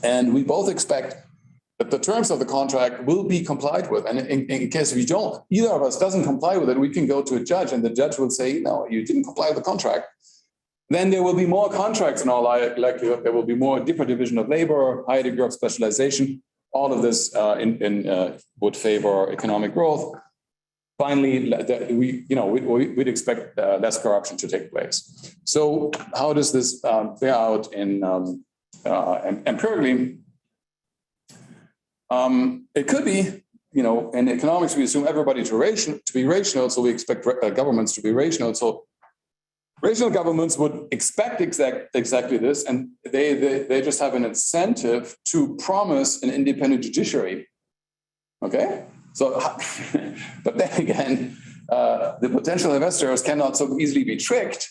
[SPEAKER 3] and we both expect that the terms of the contract will be complied with, and in case we don't, either of us doesn't comply with it, we can go to a judge, and the judge will say, no, you didn't comply with the contract. Then there will be more contracts in all likelihood. There will be deeper division of labor, higher degree of specialization. All of this would favor economic growth. Finally, we'd expect less corruption to take place. So how does this bear out in empirically? It could be, in economics, we assume everybody to be rational, so we expect governments to be rational. So rational governments would expect exactly this, and they just have an incentive to promise an independent judiciary. Okay? So, but then again, the potential investors cannot so easily be tricked.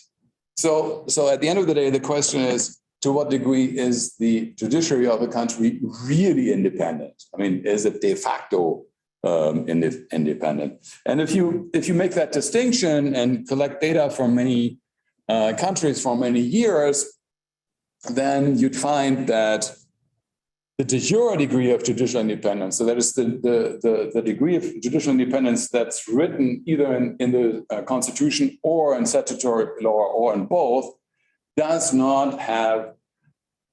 [SPEAKER 3] So at the end of the day, the question is, to what degree is the judiciary of a country really independent? I mean, is it de facto independent? And if you make that distinction and collect data from many countries for many years, then you'd find that the de jure degree of judicial independence, so that is the degree of judicial independence that's written either in the Constitution or in statutory law or in both, does not have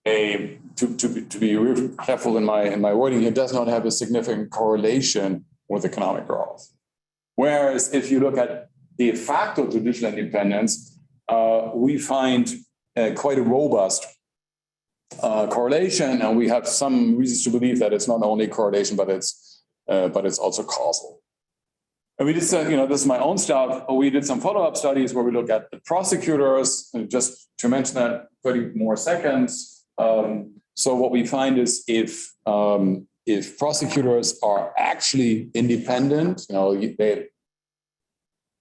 [SPEAKER 3] to be really careful in my wording here, does not have a significant correlation with economic growth. Whereas if you look at de facto judicial independence, we find quite a robust correlation, and we have some reasons to believe that it's not only correlation, but it's also causal. And we did some, this is my own stuff. We did some follow-up studies where we look at the prosecutors, and just to mention that 30 more seconds. So what we find is if prosecutors are actually independent, they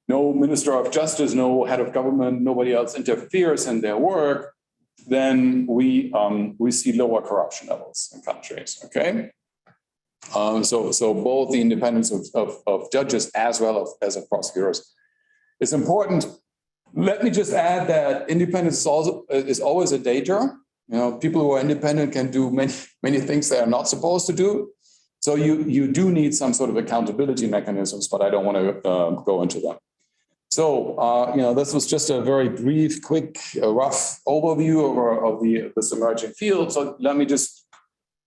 [SPEAKER 3] no minister of justice, no head of government, nobody else interferes in their work, then we see lower corruption levels in countries. Okay. So both the independence of judges as well as of prosecutors is important. Let me just add that independence is always a danger. People who are independent can do many things they are not supposed to do. So you do need some sort of accountability mechanisms, but I don't want to go into them. So this was just a very brief, quick, rough overview of this emerging field. So let me just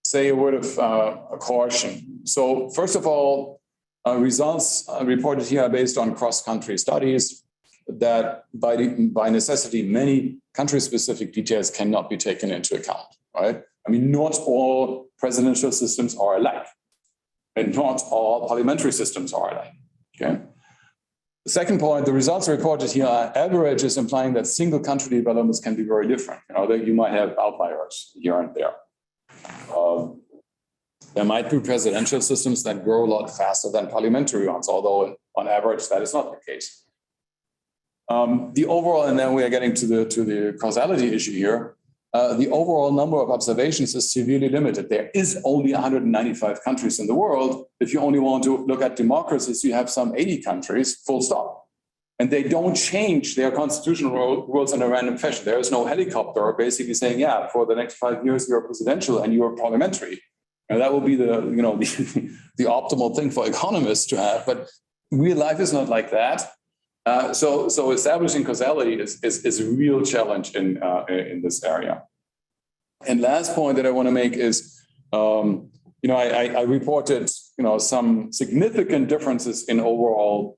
[SPEAKER 3] say a word of caution. So first of all, results reported here are based on cross-country studies that by necessity, many country-specific details cannot be taken into account, right? I mean, not all presidential systems are alike, and not all parliamentary systems are alike, okay? The second point, the results reported here are averages, implying that single country developments can be very different. That you might have outliers here and there. There might be presidential systems that grow a lot faster than parliamentary ones, although on average that is not the case. The overall, and then we are getting to the causality issue here. The overall number of observations is severely limited. There is only 195 countries in the world. If you only want to look at democracies, you have some 80 countries, full stop. And they don't change their constitutional rules in a random fashion. There is no helicopter basically saying, yeah, for the next 5 years, you're presidential and you're parliamentary. And that will be the optimal thing for economists to have. But real life is not like that. So establishing causality is a real challenge in this area. And last point that I want to make is, I reported, some significant differences in overall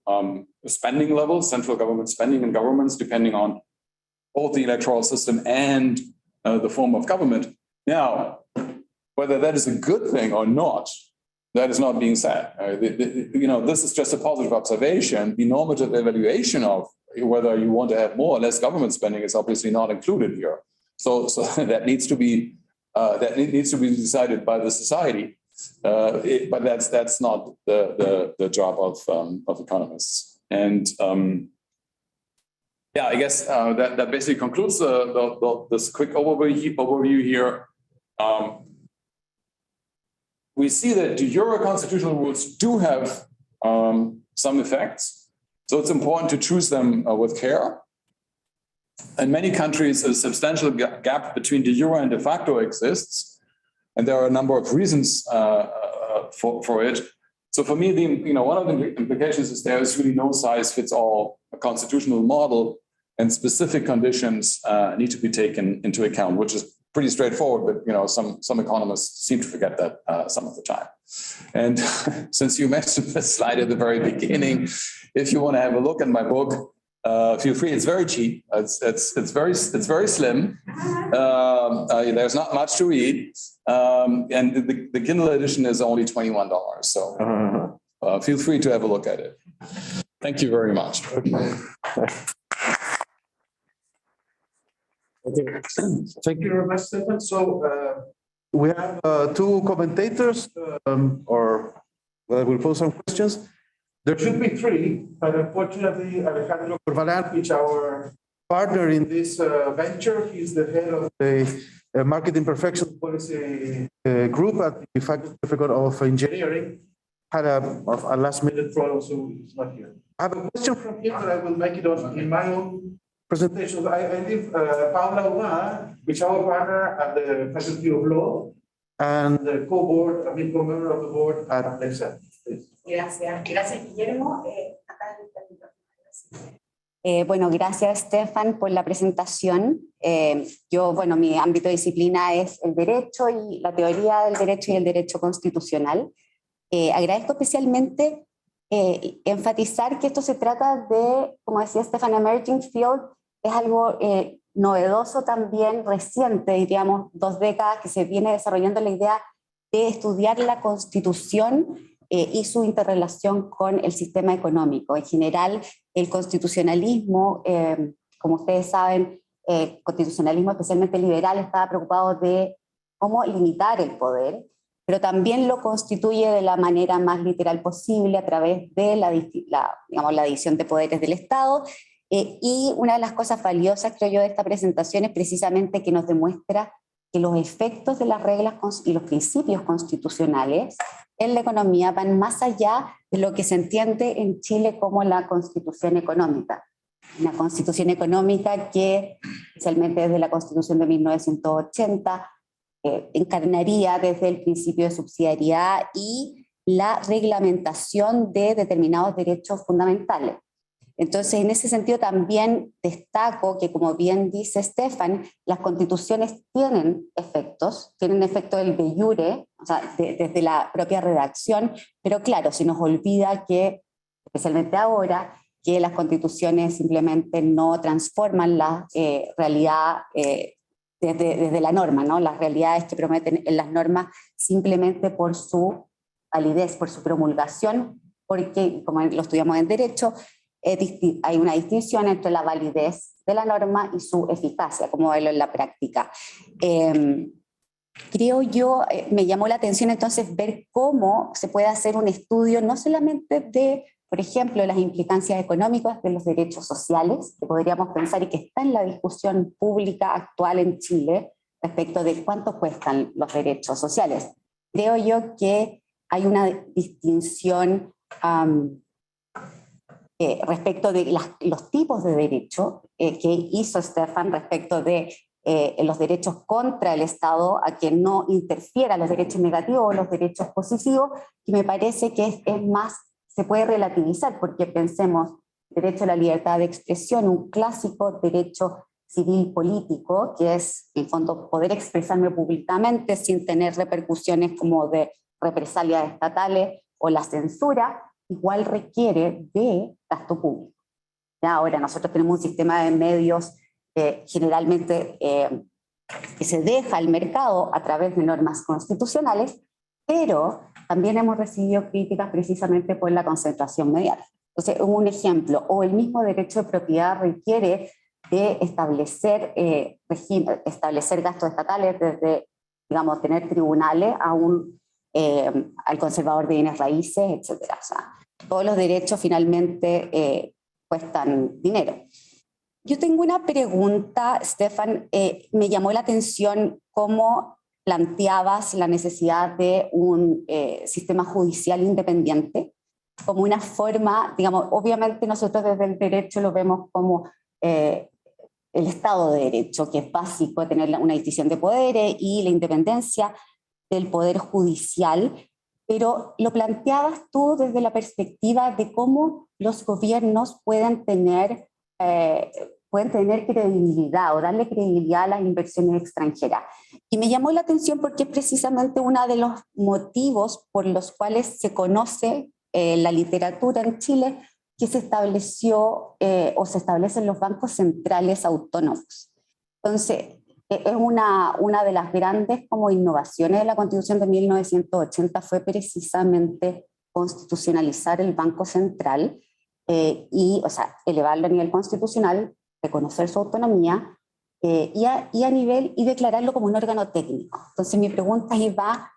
[SPEAKER 3] spending levels, central government spending and governments, depending on both the electoral system and the form of government. Now, whether that is a good thing or not, that is not being said. This is just a positive observation. The normative evaluation of whether you want to have more or less government spending is obviously not included here. So that needs to be decided by the society. But that's not the job of economists. And yeah, I guess that basically concludes this quick overview here. We see that the Euro constitutional rules do have some effects, so it's important to choose them with care. In many countries, a substantial gap between de jure and de facto exists, and there are a number of reasons for it. So for me, one of the implications is there is really no size fits all a constitutional model, and specific conditions need to be taken into account, which is pretty straightforward, but some economists seem to forget that some of the time. And since you mentioned this slide at the very beginning, if you want to have a look at my book, feel free. It's very cheap. It's very slim. There's not much to read, and the Kindle edition is only $21. So feel free to have a look at it. Thank you very much.
[SPEAKER 1] Okay. Thank you very much, Stefan. So we have two commentators, or well, we'll pose some questions. There should be three, but unfortunately, Alejandro Corvalán, our partner in this venture, he's the head of the Market Imperfection Policy Group at the Faculty of Engineering, had a last-minute problem, so he's not here. I have a question from him, but I will make it in my own presentation. I leave Paula Uma, our partner at the Faculty of Law, and the co-member of the board at Electoral.
[SPEAKER 6] Gracias, Guillermo. Bueno, gracias, Stefan, por la presentación. Mi ámbito de disciplina es el derecho y la teoría del derecho y el derecho constitucional. Agradezco especialmente enfatizar que esto se trata de, como decía Stefan, emerging field, es algo novedoso también, reciente, diríamos 2 décadas, que se viene desarrollando la idea de estudiar la Constitución y su interrelación con el sistema económico. En general, el constitucionalismo, como ustedes saben, constitucionalismo especialmente liberal, estaba preocupado de cómo limitar el poder, pero también lo constituye de la manera más literal posible a través de la división de poderes del Estado. Y una de las cosas valiosas, creo yo, de esta presentación es precisamente que nos demuestra que los efectos de las reglas y los principios constitucionales en la economía van más allá de lo que se entiende en Chile como la Constitución económica. Una Constitución económica que, especialmente desde la Constitución de 1980, encarnaría desde el principio de subsidiariedad y la reglamentación de determinados derechos fundamentales. Entonces, en ese sentido también destaco que, como bien dice Stefan, las constituciones tienen efectos del de jure, o sea, desde la propia redacción, pero claro, se nos olvida que, especialmente ahora, que las constituciones simplemente no transforman la realidad desde la norma, ¿no? Las realidades que prometen en las normas simplemente por su validez, por su promulgación, porque, como lo estudiamos en Derecho, hay una distinción entre la validez de la norma y su eficacia, como verlo en la práctica. Creo yo, me llamó la atención entonces ver cómo se puede hacer un estudio no solamente de, por ejemplo, las implicancias económicas de los derechos sociales, que podríamos pensar y que está en la discusión pública actual en Chile respecto de cuánto cuestan los derechos sociales. Creo yo que hay una distinción respecto de los tipos de derecho que hizo Stefan respecto de los derechos contra el Estado, a que no interfiera los derechos negativos o los derechos positivos, y me parece que es más, se puede relativizar, porque pensemos, derecho a la libertad de expresión, un clásico derecho civil político, que es, en el fondo, poder expresarme públicamente sin tener repercusiones como de represalias estatales o la censura, igual requiere de gasto público. Ya ahora nosotros tenemos un sistema de medios generalmente que se deja al mercado a través de normas constitucionales, pero también hemos recibido críticas precisamente por la concentración mediática. Entonces, un ejemplo, o el mismo derecho de propiedad requiere de establecer, establecer gastos estatales, desde, digamos, tener tribunales al conservador de bienes raíces, etc. O sea, todos los derechos finalmente cuestan dinero. Yo tengo una pregunta, Stefan. Me llamó la atención cómo planteabas la necesidad de un sistema judicial independiente como una forma, digamos, obviamente nosotros desde el derecho lo vemos como el Estado de Derecho, que es básico tener una distinción de poderes y la independencia del Poder Judicial, pero lo planteabas tú desde la perspectiva de cómo los gobiernos pueden tener credibilidad o darle credibilidad a las inversiones extranjeras. Y me llamó la atención porque es precisamente uno de los motivos por los cuales se conoce la literatura en Chile que se estableció o se establecen los bancos centrales autónomos. Entonces, es una de las grandes como innovaciones de la Constitución de 1980 fue precisamente constitucionalizar el Banco Central y, o sea, elevarlo a nivel constitucional, reconocer su autonomía y declararlo como un órgano técnico. Entonces, mi pregunta iba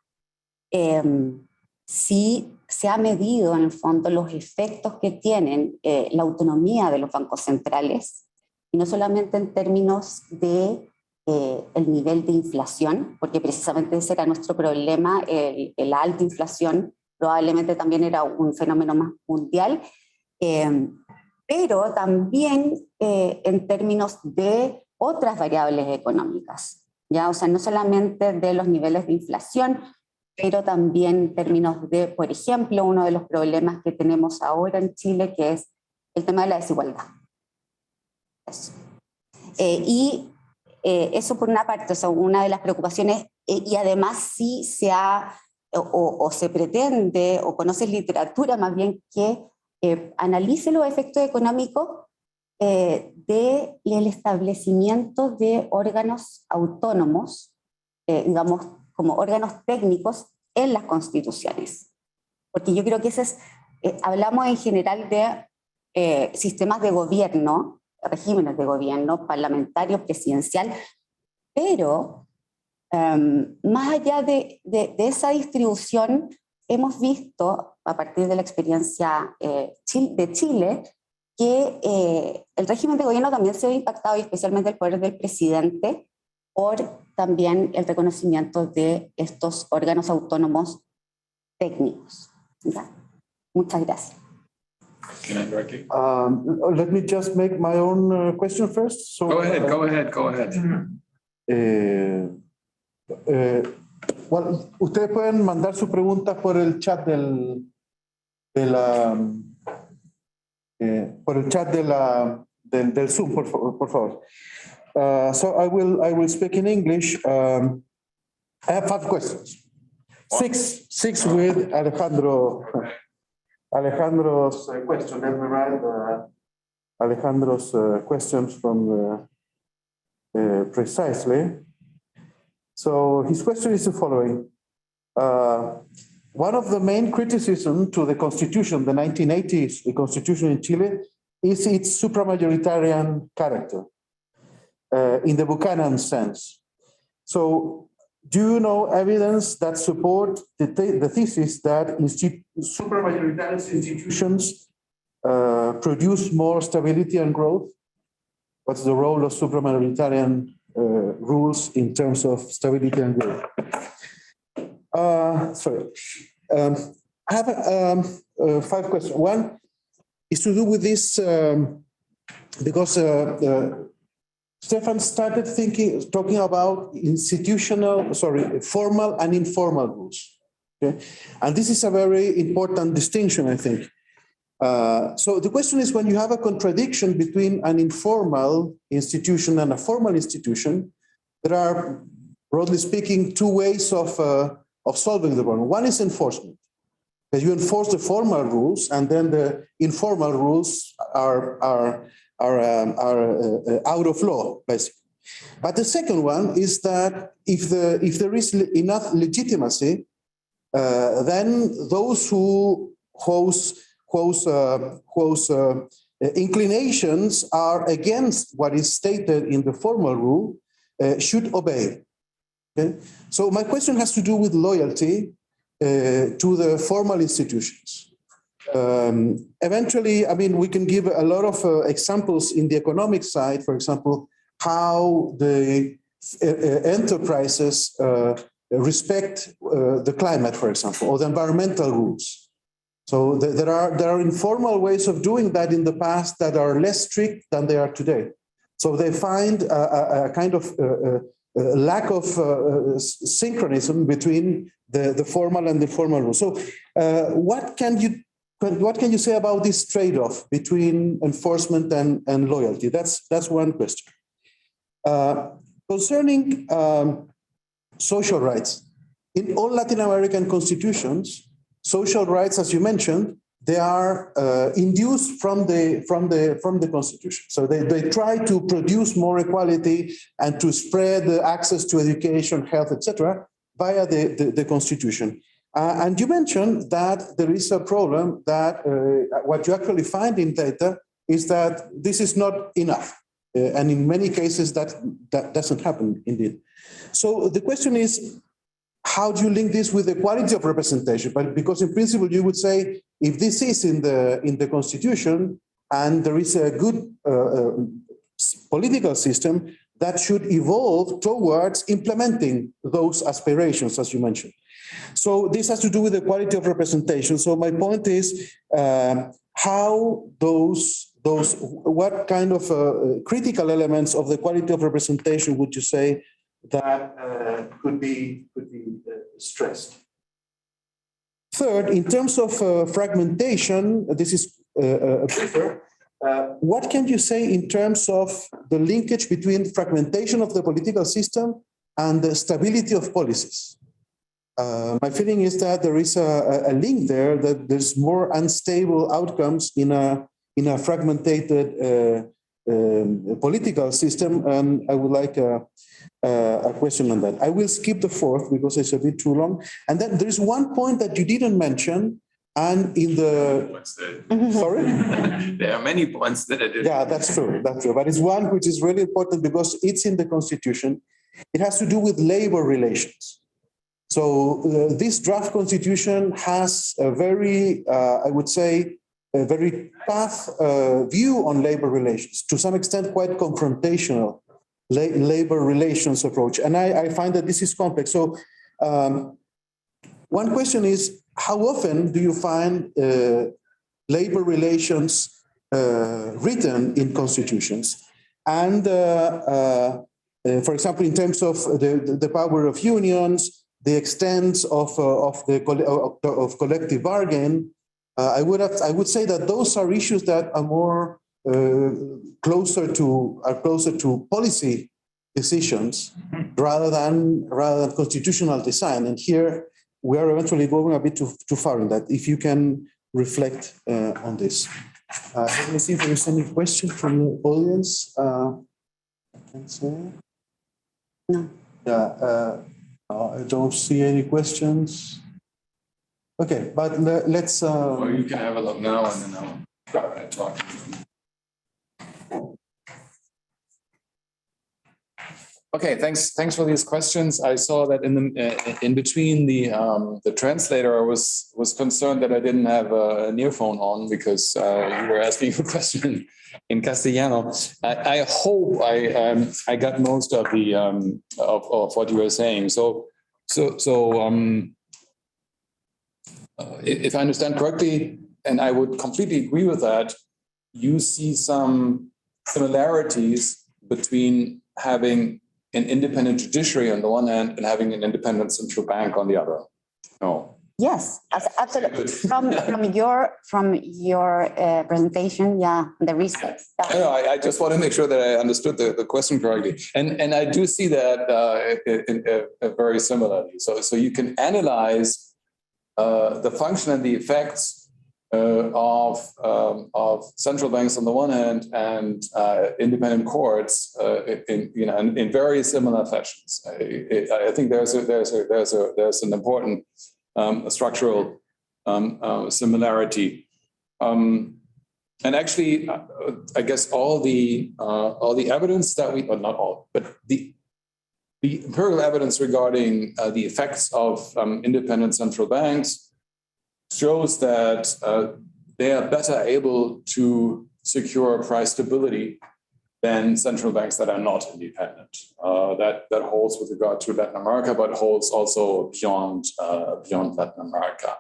[SPEAKER 6] si se ha medido en el fondo los efectos que tienen la autonomía de los bancos centrales, y no solamente en términos de el nivel de inflación, porque precisamente ese era nuestro problema, la alta inflación probablemente también era un fenómeno más mundial, pero también en términos de otras variables económicas, ¿ya? O sea, no solamente de los niveles de inflación, pero también en términos de, por ejemplo, uno de los problemas que tenemos ahora en Chile, que es el tema de la desigualdad. Eso. Eso por una parte, o sea, una de las preocupaciones, y además sí se ha, o se pretende, o conoce literatura más bien, que analice los efectos económicos del establecimiento de órganos autónomos, digamos, como órganos técnicos en las constituciones. Porque yo creo que ese es, hablamos en general de sistemas de gobierno, regímenes de gobierno, parlamentario, presidencial, pero más allá de esa distribución, hemos visto, a partir de la experiencia de Chile, que el régimen de gobierno también se ve impactado, y especialmente el poder del presidente, por también el reconocimiento de estos órganos autónomos técnicos. ¿Ya? Muchas gracias.
[SPEAKER 1] Let me just make my own question first. So,
[SPEAKER 3] Go ahead.
[SPEAKER 1] Bueno, ustedes pueden mandar sus preguntas por el chat del Zoom, por favor. So I will speak in English. I have 5 questions. Six with Alejandro's question. Let me write Alejandro's questions from precisely. So his question is the following. One of the main criticisms to the Constitution, the 1980s the Constitution in Chile, is its supramajoritarian character in the Buchanan sense. So do you know evidence that support the thesis that supramajoritarian institutions produce more stability and growth? What's the role of supramajoritarian rules in terms of stability and growth? I have 5 questions. One is to do with this because Stefan started talking about formal and informal rules. Okay? And this is a very important distinction, I think. So the question is, when you have a contradiction between an informal institution and a formal institution, there are, broadly speaking, 2 ways of solving the problem. One is enforcement. That you enforce the formal rules, and then the informal rules are out of law, basically. But the second one is that if there is enough legitimacy, then those whose whose inclinations are against what is stated in the formal rule should obey. Okay? So my question has to do with loyalty to the formal institutions. Eventually, I mean, we can give a lot of examples in the economic side, for example, how the enterprises respect the climate, for example, or the environmental rules. So there are informal ways of doing that in the past that are less strict than they are today. So they find a kind of lack of synchronism between the formal and the formal rules. So what can you say about this trade-off between enforcement and loyalty? That's one question. Concerning social rights, in all Latin American constitutions, social rights, as you mentioned, they are induced from the constitution. So they try to produce more equality and to spread the access to education, health, etc., via the constitution. And you mentioned that there is a problem that what you actually find in data is that this is not enough. And in many cases that doesn't happen indeed. So the question is, how do you link this with the quality of representation? But because in principle you would say, if this is in the constitution and there is a good political system, that should evolve towards implementing those aspirations, as you mentioned. So this has to do with the quality of representation. So my point is how what kind of critical elements of the quality of representation would you say that could be stressed? Third, in terms of fragmentation, this is a paper. What can you say in terms of the linkage between fragmentation of the political system and the stability of policies? My feeling is that there is a link there, that there's more unstable outcomes in a fragmented political system, and I would like a question on that. I will skip the fourth because it's a bit too long. And then there is one point that you didn't mention, and in the sorry,
[SPEAKER 7] there are many points that I didn't.
[SPEAKER 1] Yeah, that's true. That's true. But it's one which is really important because it's in the Constitution. It has to do with labor relations. So this draft Constitution has a very, I would say, a very tough view on labor relations, to some extent quite confrontational labor relations approach. And I find that this is complex. So one question is, how often do you find labor relations written in constitutions? And for example, in terms of the power of unions, the extent of collective bargain, I would say that those are issues that are more closer to policy decisions rather than constitutional design. And here we are eventually going a bit too far in that. If you can reflect on this. Let me see if there is any question from the audience.
[SPEAKER 6] No.
[SPEAKER 1] Yeah, I don't see any questions. Okay, but let's.
[SPEAKER 3] Or you can have a look now and then I'll talk. Okay, thanks for these questions. I saw that in between the translator, I was concerned that I didn't have an earphone on because you were asking a question in Castellano. I hope I got most of the of what you were saying. So if I understand correctly, and I would completely agree with that, you see some similarities between having an independent judiciary on the one hand and having an independent central bank on the other. No.
[SPEAKER 6] Yes, absolutely. From your presentation, yeah, the research.
[SPEAKER 3] Yeah, I just want to make sure that I understood the question correctly, and I do see that very similarly. So you can analyze the function and the effects of central banks on the one hand and independent courts in very similar fashions. I think there's an important structural similarity. And actually, I guess all the evidence that we, or not all, but the empirical evidence regarding the effects of independent central banks shows that they are better able to secure price stability than central banks that are not independent. That holds with regard to Latin America, but holds also beyond Latin America.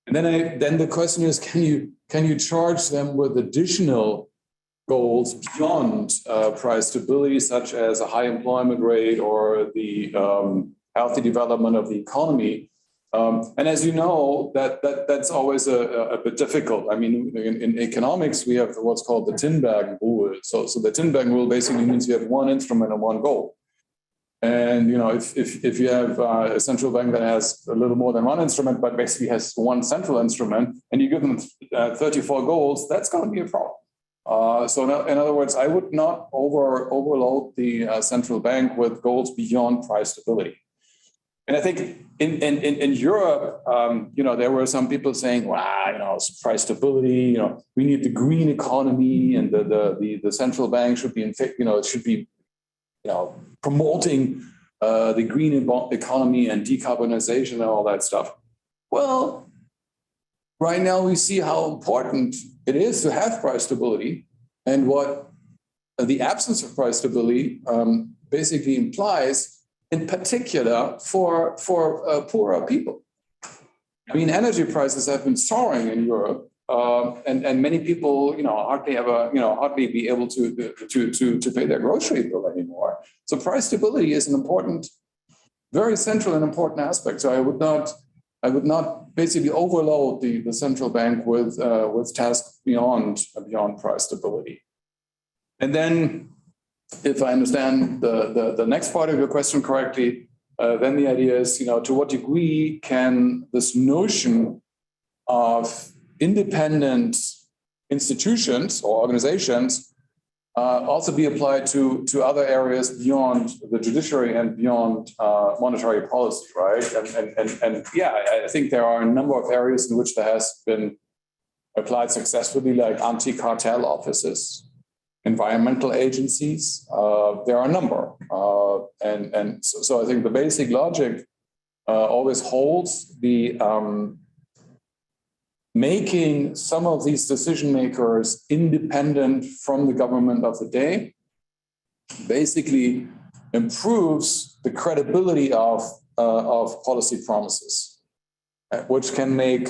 [SPEAKER 3] And then the question is, can you charge them with additional goals beyond price stability, such as a high employment rate or the healthy development of the economy? And as you know, that's always a bit difficult. I mean, in economics, we have what's called the tin bag rule. So the tin bag rule basically means you have one instrument and one goal. And you know, if you have a central bank that has a little more than one instrument, but basically has one central instrument, and you give them 34 goals, that's going to be a problem. So in other words, I would not overload the central bank with goals beyond price stability. And I think in Europe, you know, there were some people saying, "Wow, you know, price stability. You know, we need the green economy, and the central bank should be it should be, you know, promoting the green economy and decarbonization and all that stuff." Well, right now we see how important it is to have price stability, and what the absence of price stability basically implies, in particular for poorer people. I mean, energy prices have been soaring in Europe, and many people, you know, hardly be able to pay their grocery bill anymore. So price stability is an important, very central and important aspect. So I would not basically overload the central bank with tasks beyond price stability. And then, if I understand the next part of your question correctly, then the idea is, you know, to what degree can this notion of independent institutions or organizations also be applied to other areas beyond the judiciary and beyond monetary policy, right? And yeah, I think there are a number of areas in which there has been applied successfully, like anti-cartel offices, environmental agencies. There are a number, and so I think the basic logic always holds. The making some of these decision makers independent from the government of the day basically improves the credibility of policy promises, which can make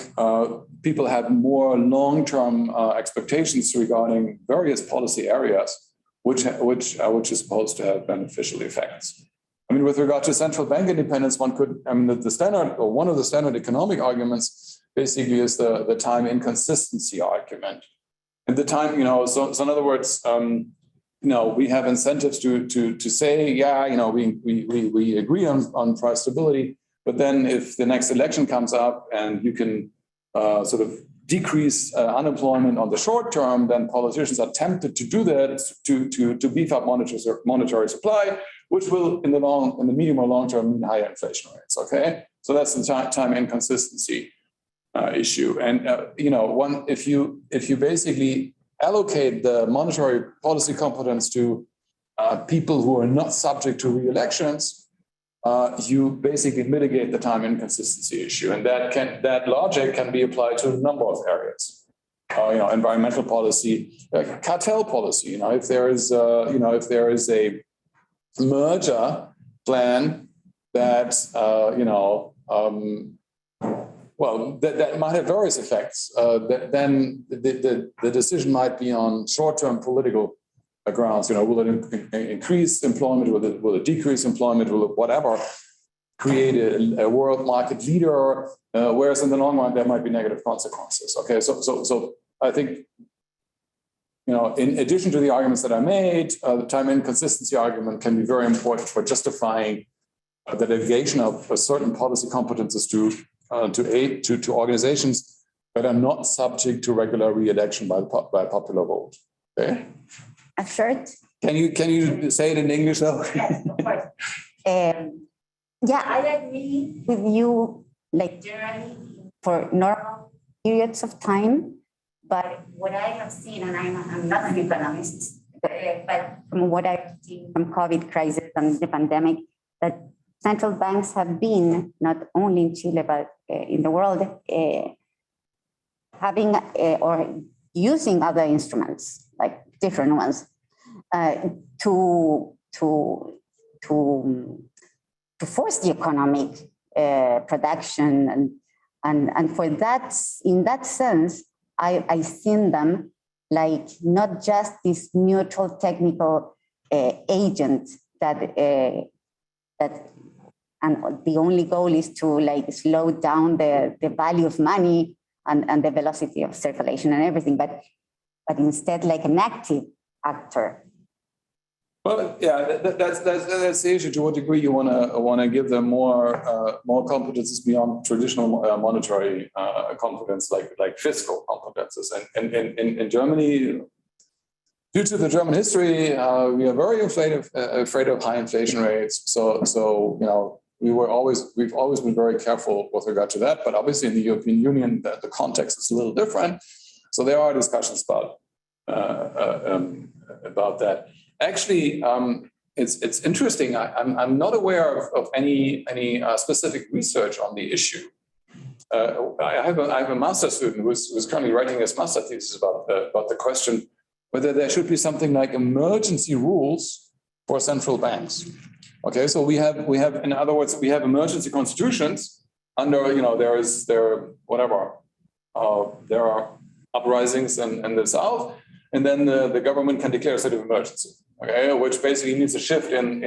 [SPEAKER 3] people have more long-term expectations regarding various policy areas, which is supposed to have beneficial effects. I mean, with regard to central bank independence, one could, I mean, the standard, or one of the standard economic arguments basically is the time inconsistency argument. And the time, you know, so in other words, you know, we have incentives to say, yeah, you know, we agree on price stability, but then if the next election comes up and you can sort of decrease unemployment on the short term, then politicians are tempted to do that to beef up monetary supply, which will in the medium or long term mean higher inflation rates. Okay, so that's the time inconsistency issue. And you know, if you basically allocate the monetary policy competence to people who are not subject to re-elections, you basically mitigate the time inconsistency issue, and that logic can be applied to a number of areas. You know, environmental policy, cartel policy. You know, if there is a merger plan that well, that might have various effects. Then the decision might be on short-term political grounds. You know, will it increase employment? Will it decrease employment? Will it whatever create a world market leader? Whereas in the long run, there might be negative consequences. Okay, so I think, you know, in addition to the arguments that I made, the time inconsistency argument can be very important for justifying the delegation of certain policy competences to organizations that are not subject to regular re-election by popular vote. Okay.
[SPEAKER 6] A short.
[SPEAKER 3] Can you say it in English though?
[SPEAKER 6] Yeah, I agree with you. Like generally, for normal periods of time, But what I have seen, and I'm not an economist, but from what I've seen from COVID crisis and the pandemic, that central banks have been, not only in Chile, but in the world, having or using other instruments, like different ones, to force the economic production. And for that, in that sense, I seen them like not just this neutral technical agent that and the only goal is to like slow down the value of money and the velocity of circulation and everything, but instead like an active actor.
[SPEAKER 3] Well, yeah, that's the issue. To what degree you wanna give them more competences beyond traditional monetary competence, like fiscal competences. And in Germany, due to the German history, we are very afraid of high inflation rates. So you know, we've always been very careful with regard to that. But obviously, in the European Union, the context is a little different. So there are discussions about that. Actually, it's interesting. I'm not aware of any specific research on the issue. I have a master's student who's currently writing his master thesis about the question whether there should be something like emergency rules for central banks. Okay, so we have in other words, we have emergency constitutions under, you know, there are uprisings in the south, and then the government can declare a state of emergency. Okay, which basically means a shift in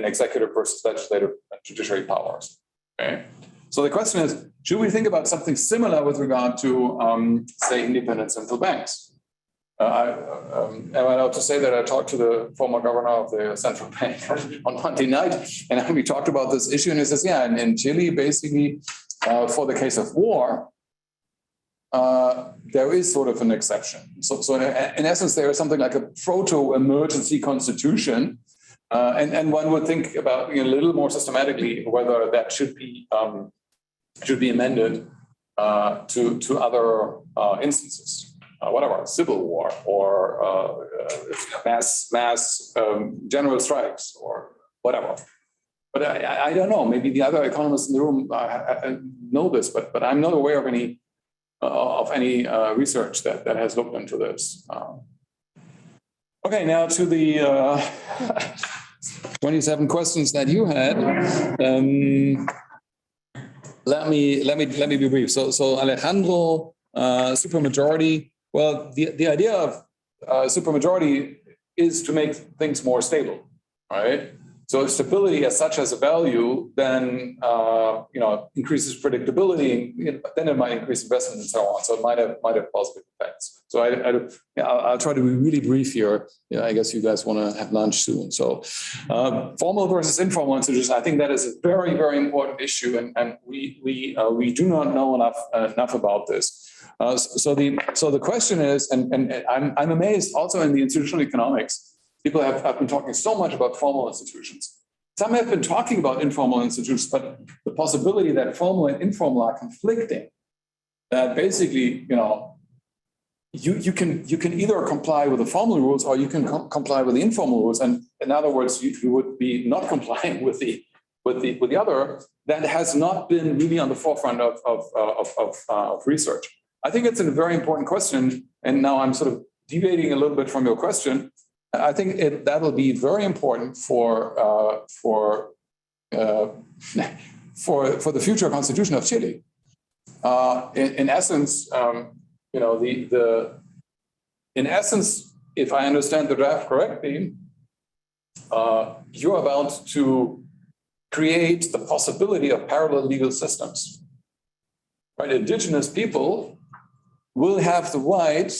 [SPEAKER 3] executive versus legislative and judiciary powers. Okay, so the question is, should we think about something similar with regard to, say, independent central banks? Am I allowed to say that I talked to the former governor of the central bank on Monday night, and we talked about this issue, and he says, yeah, and in Chile, basically, for the case of war, there is sort of an exception. So in essence, there is something like a proto-emergency constitution, and one would think about, you know, a little more systematically whether that should be amended to other instances. Whatever, civil war or mass general strikes or whatever. But I don't know. Maybe the other economists in the room know this, but I'm not aware of any research that has looked into this. Okay, now to the 27 questions that you had. Let me be brief. So Alejandro, supermajority. Well, the idea of supermajority is to make things more stable, right? So if stability as such has a value, then increases predictability, then it might increase investment and so on. So it might have positive effects. So I'll try to be really brief here. Yeah, I guess you guys want to have lunch soon. So formal versus informal institutions, I think that is a very, very important issue, and we do not know enough about this. So the question is, and I'm amazed also in the institutional economics. People have been talking so much about formal institutions. Some have been talking about informal institutions, but the possibility that formal and informal are conflicting, that basically, you can either comply with the formal rules or you can comply with the informal rules. And in other words, you would be not complying with the other. That has not been really on the forefront of research. I think it's a very important question. And now I'm sort of deviating a little bit from your question. I think that'll be very important for the future constitution of Chile. In essence, in essence, if I understand the draft correctly, you're about to create the possibility of parallel legal systems. Right? Indigenous people will have the right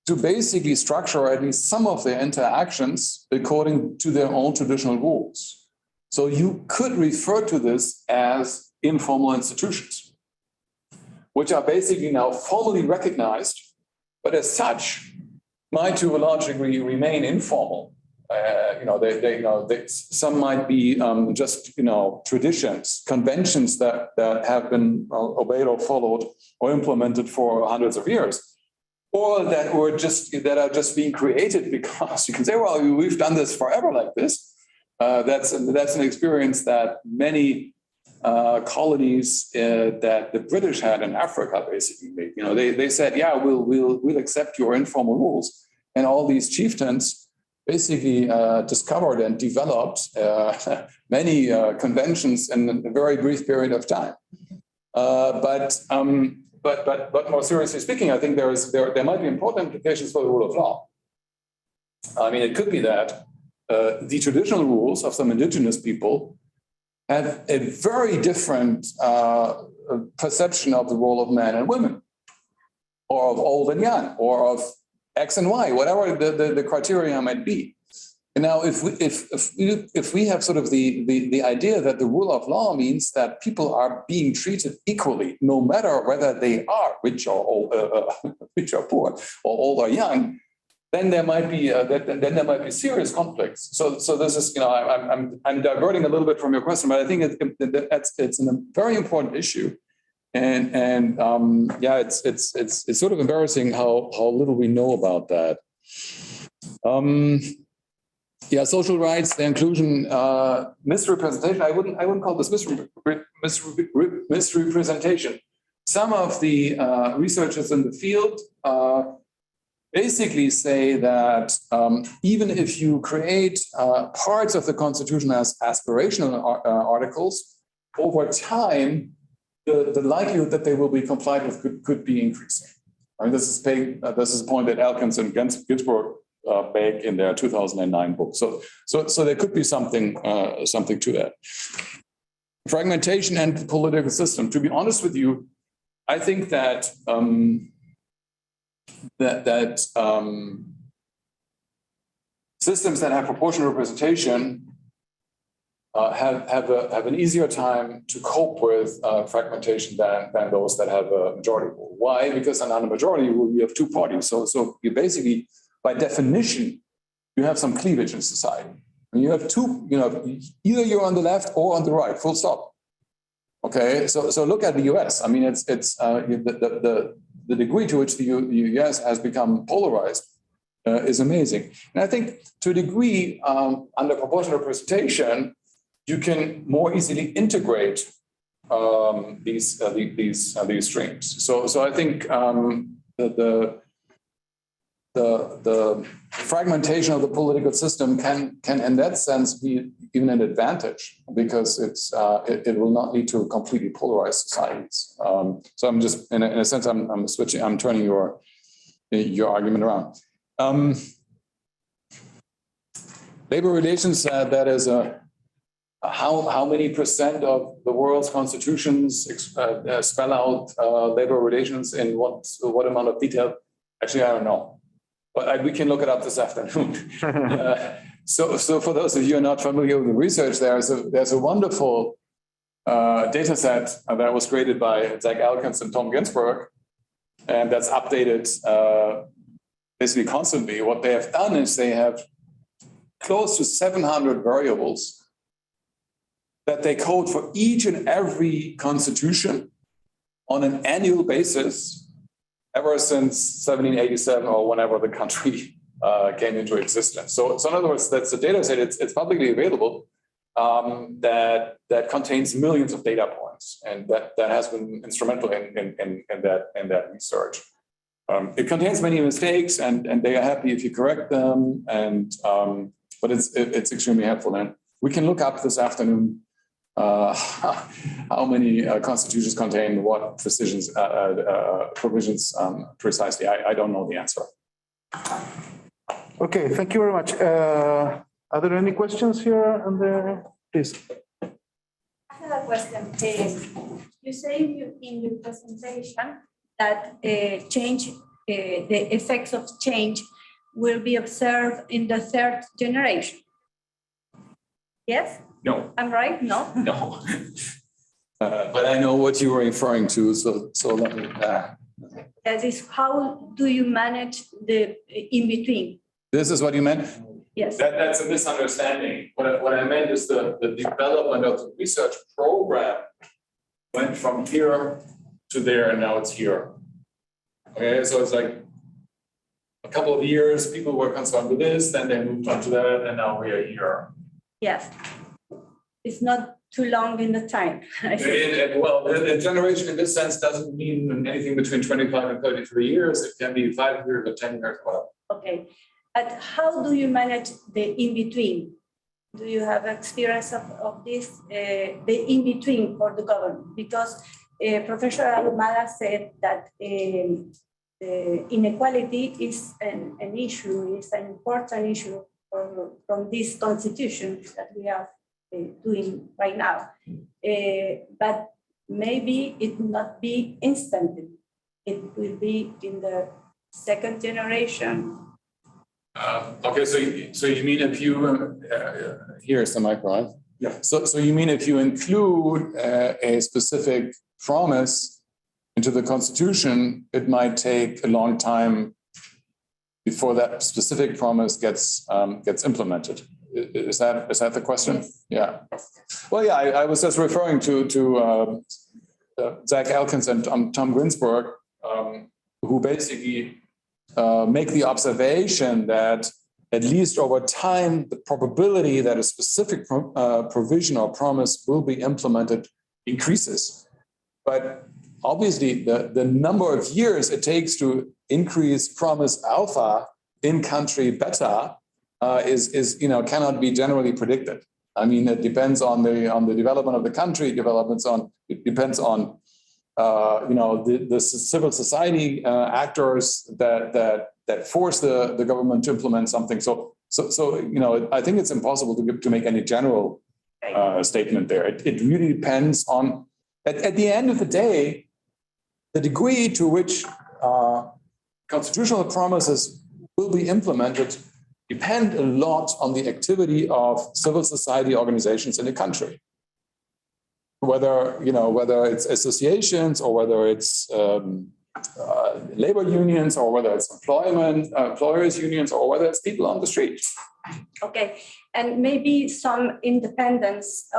[SPEAKER 3] to basically structure at least some of their interactions according to their own traditional rules. So you could refer to this as informal institutions, which are basically now formally recognized, but as such might to a large degree remain informal. Some might be just traditions, conventions that have been obeyed or followed or implemented for hundreds of years. or that are just being created because you can say, well, we've done this forever like this. That's an experience that many colonies that the British had in Africa basically made. You know, they said, yeah, we'll accept your informal rules, and all these chieftains basically discovered and developed many conventions in a very brief period of time. But more seriously speaking, I think there might be important implications for the rule of law. I mean, it could be that the traditional rules of some indigenous people have a very different perception of the role of men and women, or of old and young, or of X and Y, whatever the criteria might be. And now, if we have sort of the idea that the rule of law means that people are being treated equally, no matter whether they are rich or old, rich or poor, or old or young, then there might be serious conflicts. So this is, you know, I'm diverting a little bit from your question, but I think it's a very important issue. And yeah, it's sort of embarrassing how little we know about that. Yeah, social rights, the inclusion, misrepresentation. I wouldn't call this misrepresentation. Some of the researchers in the field basically say that even if you create parts of the Constitution as aspirational articles, over time, the likelihood that they will be complied with could be increasing. I mean, this is a point that Elkins and Ginsburg make in their 2009 book. So there could be something to that. Fragmentation and the political system. To be honest with you, I think that systems that have proportional representation have an easier time to cope with fragmentation than those that have a majority rule. Why? Because on a majority rule, you have two parties. So you basically, by definition, you have some cleavage in society. And you have two, you know, either you're on the left or on the right, full stop. Okay, so look at the US. I mean, it's the degree to which the US has become polarized is amazing. And I think to a degree, under proportional representation, you can more easily integrate these streams. So I think the fragmentation of the political system can in that sense be even an advantage, because it will not lead to completely polarized societies. So I'm just in a sense I'm turning your argument around. Labor relations, that is how many percent of the world's constitutions spell out labor relations in what amount of detail? Actually, I don't know. But we can look it up this afternoon. So for those of you who are not familiar with the research, there's a wonderful data set that was created by Zach Elkins and Tom Ginsburg, and that's updated basically constantly. What they have done is they have close to 700 variables that they code for each and every constitution on an annual basis ever since 1787 or whenever the country came into existence. So in other words, that's a data set. It's publicly available that contains millions of data points, and that has been instrumental in that research. It contains many mistakes, and they are happy if you correct them. But it's extremely helpful, and we can look up this afternoon how many constitutions contain what provisions precisely. I don't know the answer.
[SPEAKER 1] Okay, thank you very much. Are there any questions here and there? Please.
[SPEAKER 8] I have a question. You say in your presentation that the effects of change will be observed in the third generation. Yes?
[SPEAKER 3] No.
[SPEAKER 8] I'm right? No?
[SPEAKER 3] No. But I know what you were referring to, so let me.
[SPEAKER 8] That is, how do you manage the in-between?
[SPEAKER 3] This is what you meant?
[SPEAKER 8] Yes.
[SPEAKER 3] That's a misunderstanding. What I meant is the development of the research program went from here to there, and now it's here. Okay, so it's like
[SPEAKER 4] a couple of years, people were concerned with this, then they moved on to that, and now we are here.
[SPEAKER 8] Yes. It's not too long in the time. I think.
[SPEAKER 4] Well, a generation in this sense doesn't mean anything between 25 and 33 years. It can be 5 years or 10 years. Well.
[SPEAKER 8] Okay. And how do you manage the in-between? Do you have experience of this, the in-between for the government? Because Professor Alumada said that inequality is an issue, is an important issue from this constitution that we are doing right now. But maybe it will not be instant. It will be in the second generation.
[SPEAKER 3] Okay, so you mean if you here's the microphone. Yeah. So you mean if you include a specific promise into the Constitution, it might take a long time before that specific promise gets implemented. Is that the question?
[SPEAKER 8] Yes.
[SPEAKER 3] Yeah. Well, yeah. I was just referring to Zach Elkins and Tom Ginsburg, who basically make the observation that at least over time, the probability that a specific provision or promise will be implemented increases. But obviously, the number of years it takes to increase promise alpha in country beta is cannot be generally predicted. I mean, it depends on the development of the country. It depends on the civil society actors that force the government to implement something. So I think it's impossible to make any general statement there. It really depends on, at the end of the day, the degree to which constitutional promises will be implemented depend a lot on the activity of civil society organizations in the country. Whether it's associations or whether it's labor unions or whether it's employers unions or whether it's people on the street.
[SPEAKER 8] Okay, and maybe some independence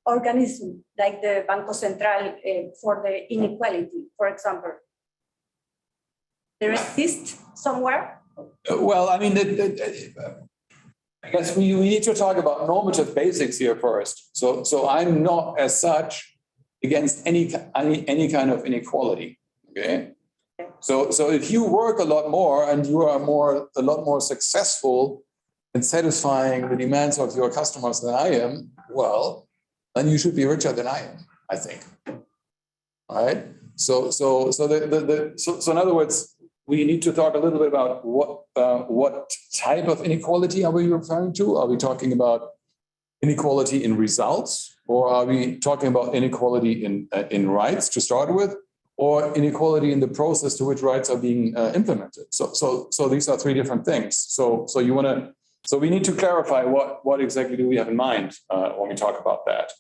[SPEAKER 8] organism like the Banco Central for the inequality, for example. There exists somewhere?
[SPEAKER 3] Well, I mean, I guess we need to talk about normative basics here first. So I'm not as such against any kind of inequality. Okay. So if you work a lot more and you are a lot more successful in satisfying the demands of your customers than I am, well, then you should be richer than I am, I think. All right. So in other words, we need to talk a little bit about what type of inequality are we referring to? Are we talking about inequality in results, or are we talking about inequality in rights to start with, or inequality in the process to which rights are being implemented? So these are three different things. So we need to clarify what exactly do we have in mind when we talk about that.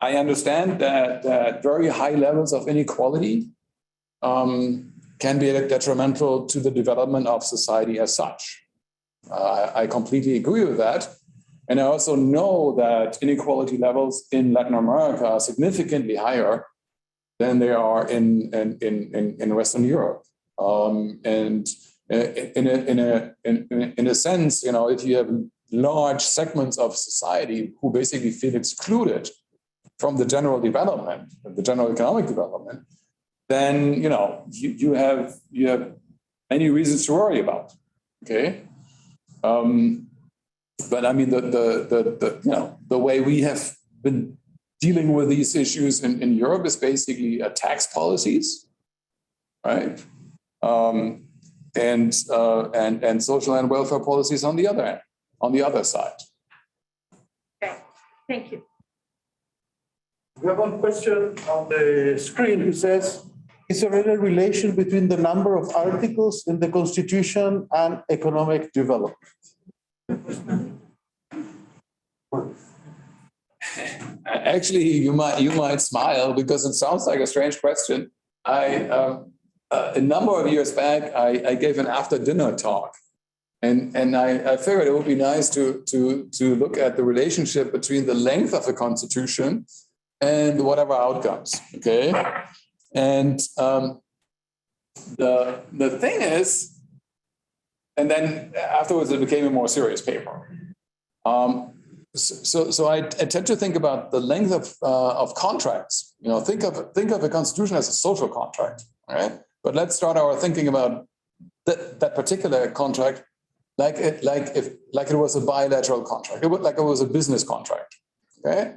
[SPEAKER 3] I understand that very high levels of inequality can be detrimental to the development of society as such. I completely agree with that. And I also know that inequality levels in Latin America are significantly higher than they are in Western Europe. And in a sense, if you have large segments of society who basically feel excluded from the general development, the general economic development, then you have many reasons to worry about. Okay, but I mean the way we have been dealing with these issues in Europe is basically tax policies, right? And social and welfare policies on the other end, on the other side.
[SPEAKER 8] Okay, thank you.
[SPEAKER 1] We have one question on the screen who says, is there any relation between the number of articles in the Constitution and economic development?
[SPEAKER 3] Actually, you might smile because it sounds like a strange question. A number of years back, I gave an after-dinner talk, and I figured it would be nice to look at the relationship between the length of a constitution and whatever outcomes. Okay, and The thing is, and then afterwards it became a more serious paper. So I tend to think about the length of contracts. You know, think of a constitution as a social contract, right? But let's start our thinking about that particular contract like it was a bilateral contract, like it was a business contract. Okay,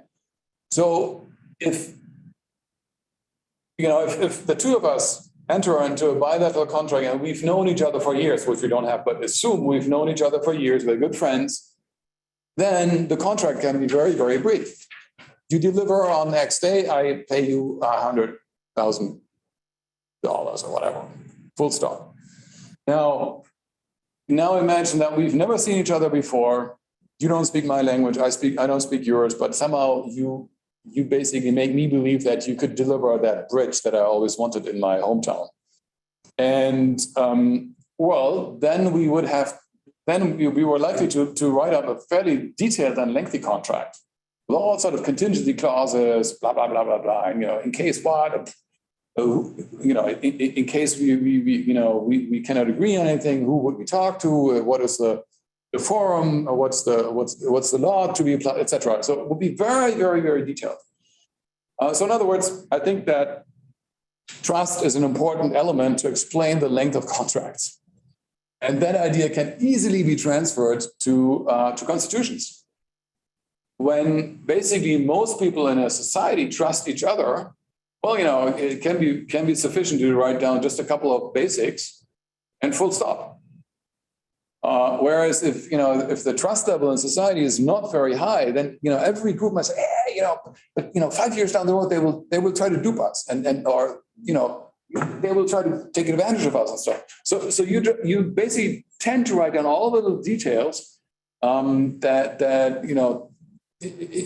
[SPEAKER 3] so if the two of us enter into a bilateral contract and we've known each other for years, which we don't have, but assume we've known each other for years, we're good friends, then the contract can be very, very brief. You deliver on the next day, I pay you $100,000 or whatever, full stop. Now imagine that we've never seen each other before. You don't speak my language, I don't speak yours, but somehow you basically make me believe that you could deliver that bridge that I always wanted in my hometown. And well, then we were likely to write up a fairly detailed and lengthy contract with all sort of contingency clauses, blah, blah, blah, blah, blah, in case what, in case we cannot agree on anything, who would we talk to, what is the forum, or what's the law to be applied, etc. So it will be very, very, very detailed. So in other words, I think that trust is an important element to explain the length of contracts. And that idea can easily be transferred to constitutions. When basically most people in a society trust each other, well, it can be sufficient to write down just a couple of basics and full stop. Whereas if the trust level in society is not very high, then every group must say, hey, but 5 years down the road they will try to dupe us or they will try to take advantage of us and stuff. So you basically tend to write down all the little details that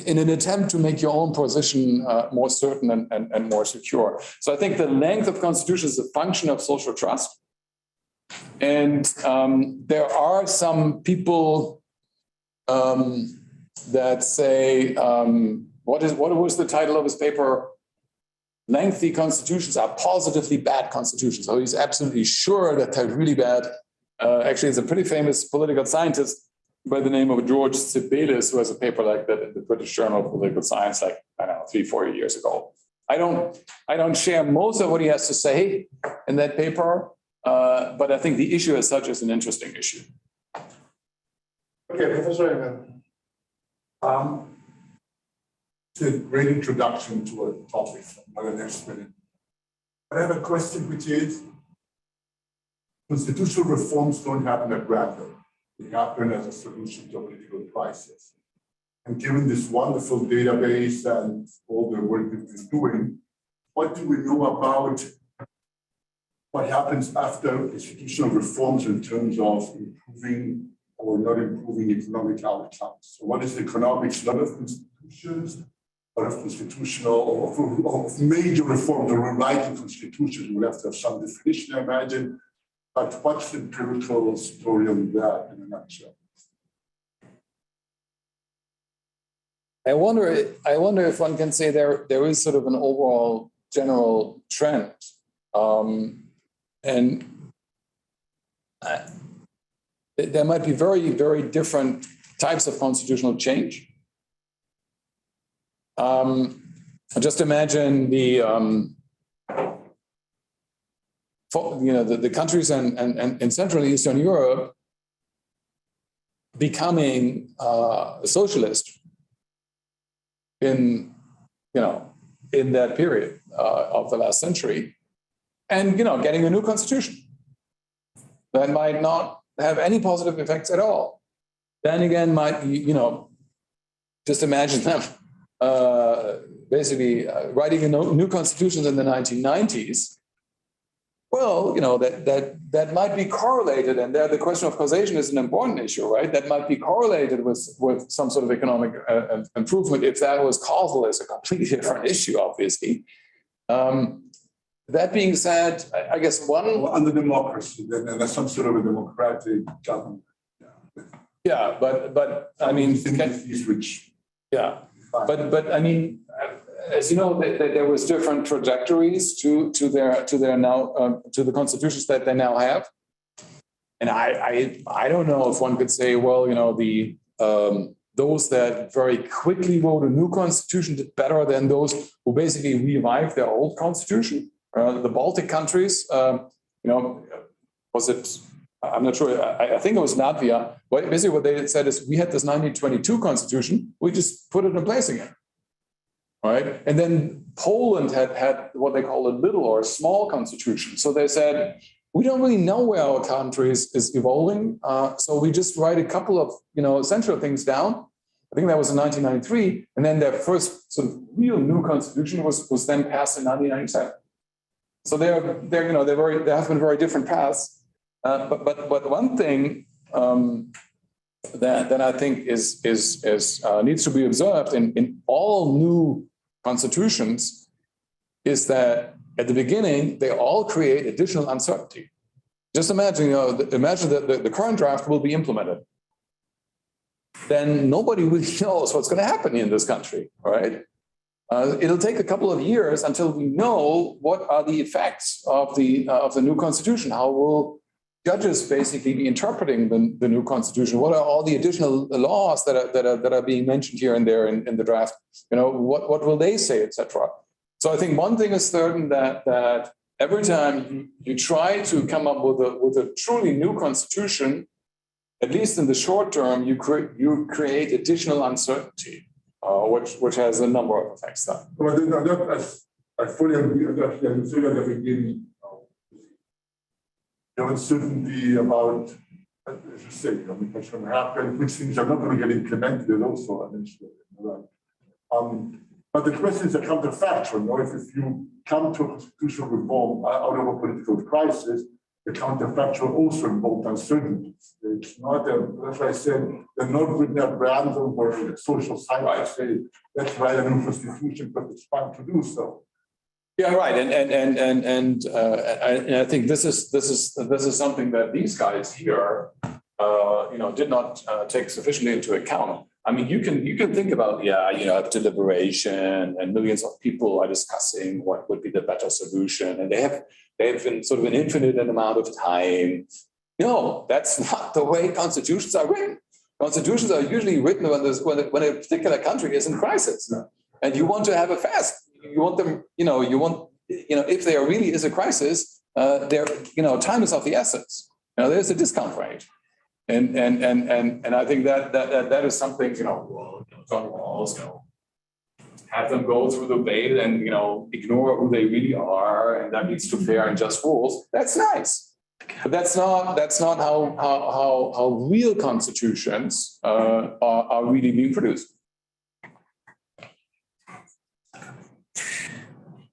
[SPEAKER 3] in an attempt to make your own position more certain and more secure. So I think the length of constitutions is a function of social trust. And there are some people that say, what was the title of his paper? Lengthy constitutions are positively bad constitutions. So he's absolutely sure that they're really bad. Actually, it's a pretty famous political scientist by the name of George Sibelius, who has a paper like that in the British Journal of Political Science, 3-4 years ago. I don't share most of what he has to say in that paper. But I think the issue as such is an interesting issue.
[SPEAKER 5] Okay, Professor Evan. It's a great introduction to a topic. I'm not an expert in. But I have a question, which is, constitutional reforms don't happen at random. They happen as a solution to a political crisis. And given this wonderful database and all the work we've been doing, what do we know about what happens after institutional reforms in terms of improving or not improving economic outcomes? So what is the economics, not of institutions, but of constitutional or of major reforms or rewriting constitutions? We'll have to have some definition, I imagine. But what's the empirical story on that in a nutshell?
[SPEAKER 3] I wonder if one can say there is sort of an overall general trend. And there might be very, very different types of constitutional change. Just imagine the countries in Central and Eastern Europe becoming socialist in that period of the last century. And getting a new constitution that might not have any positive effects at all. Then again, might just imagine them basically writing a new constitution in the 1990s. Well, that might be correlated, and there the question of causation is an important issue, right? That might be correlated with some sort of economic improvement. If that was causal, is a completely different issue, obviously. That being said, I guess
[SPEAKER 5] under democracy, then there's some sort of a democratic government.
[SPEAKER 3] Yeah, but I mean,
[SPEAKER 5] but I mean,
[SPEAKER 3] as you know, there was different trajectories to their now to the constitutions that they now have. And I don't know if one could say, well, you know, the those that very quickly wrote a new constitution did better than those who basically revived their old constitution. The Baltic countries, you know, was it? I'm not sure. I think it was Latvia. But basically, what they said is, we had this 1922 constitution. We just put it in place again, right? And then Poland had what they call a little or a small constitution. So they said, we don't really know where our country is evolving, so we just write a couple of, you know, essential things down. I think that was in 1993, and then their first sort of real new constitution was then passed in 1997. So they're you know, they have been very different paths. But one thing that I think is needs to be observed in all new constitutions is that at the beginning they all create additional uncertainty. Just imagine, you know, imagine that the current draft will be implemented. Then nobody really knows what's going to happen in this country, right? It'll take a couple of years until we know what are the effects of the new constitution. How will judges basically be interpreting the new constitution? What are all the additional laws that are being mentioned here and there in the draft? You know, what will they say, etc. So I think one thing is certain, that every time you try to come up with a truly new constitution, at least in the short term, you create additional uncertainty, which has a number of effects.
[SPEAKER 5] Well, I fully agree with that. You said at the beginning, the uncertainty about, as you say, what's going to happen, which things are not going to get implemented also. But the question is a counterfactual. You know, if you come to a constitutional reform out of a political crisis, the counterfactual also involves uncertainties. It's not, that's why I said, they're not written at random or the social scientists say, let's write a new constitution, but it's fun to do so.
[SPEAKER 3] Yeah, right, and I think this is something that these guys here, you know, did not take sufficiently into account. I mean, you can think about, yeah, you know, deliberation and millions of people are discussing what would be the better solution, and they have been sort of an infinite amount of time. No, that's not the way constitutions are written. Constitutions are usually written when a particular country is in crisis, and you want to have a fast. You want them, if there really is a crisis, time is of the essence. You know, there's a discount rate. And I think that is something, John Rawls, have them go through the veil and, ignore who they really are, and that leads to fair and just rules. That's nice. But that's not how real constitutions are really being produced.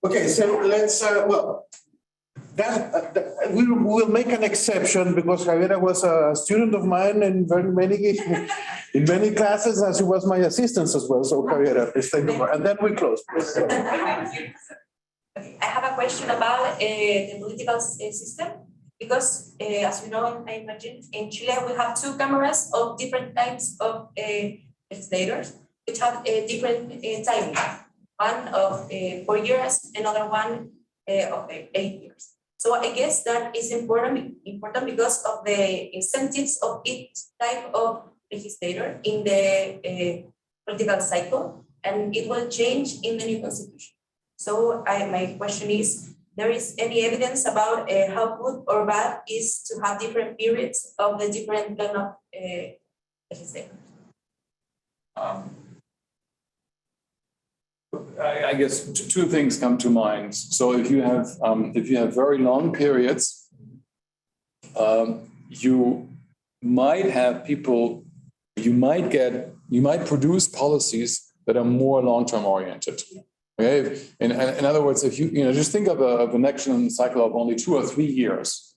[SPEAKER 1] Okay, so let's, we will make an exception because Javiera was a student of mine in many classes, and she was my assistant as well. So Javiera, please take over, and then we close.
[SPEAKER 8] Okay, I have a question about the political system, because as you know, I imagine in Chile we have two cameras of different types of legislators, which have a different timing. One of 4 years, another one of 8 years. So I guess that is important because of the incentives of each type of legislator in the political cycle, and it will change in the new constitution. So my question is, there is any evidence about how good or bad is to have different periods of the different kind of legislators?
[SPEAKER 3] I guess two things come to mind. So if you have very long periods, you might have people, you might produce policies that are more long-term oriented. Okay. In other words, if you just think of an election cycle of only 2 or 3 years,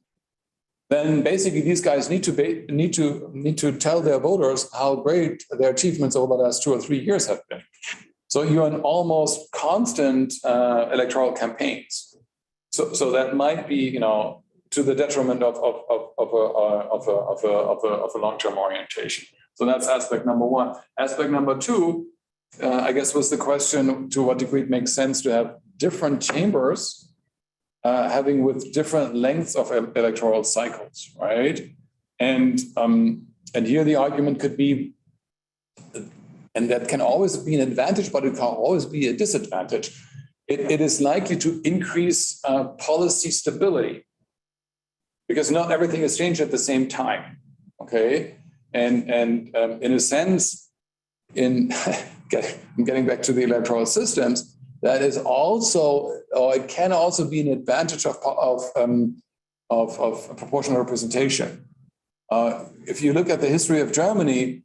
[SPEAKER 3] then basically these guys need to tell their voters how great their achievements over the last 2 or 3 years have been. So you're in almost constant electoral campaigns. So that might be, to the detriment of a long-term orientation. So that's aspect number one. Aspect number two, I guess was the question, to what degree it makes sense to have different chambers having with different lengths of electoral cycles, right? And here the argument could be, and that can always be an advantage, but it can always be a disadvantage. It is likely to increase policy stability because not everything is changed at the same time, okay? And in a sense, in getting back to the electoral systems, that is also, or it can also be an advantage of proportional representation. If you look at the history of Germany,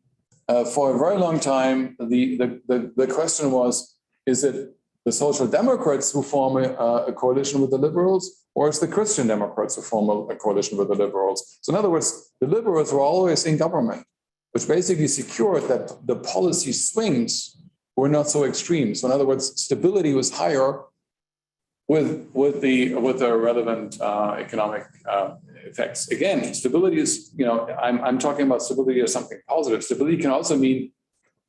[SPEAKER 3] for a very long time, the question was, is it the Social Democrats who form a coalition with the Liberals, or is the Christian Democrats who form a coalition with the Liberals? So in other words, the Liberals were always in government, which basically secured that the policy swings were not so extreme. So in other words, stability was higher with the relevant economic effects. Again, stability is, I'm talking about stability as something positive. Stability can also mean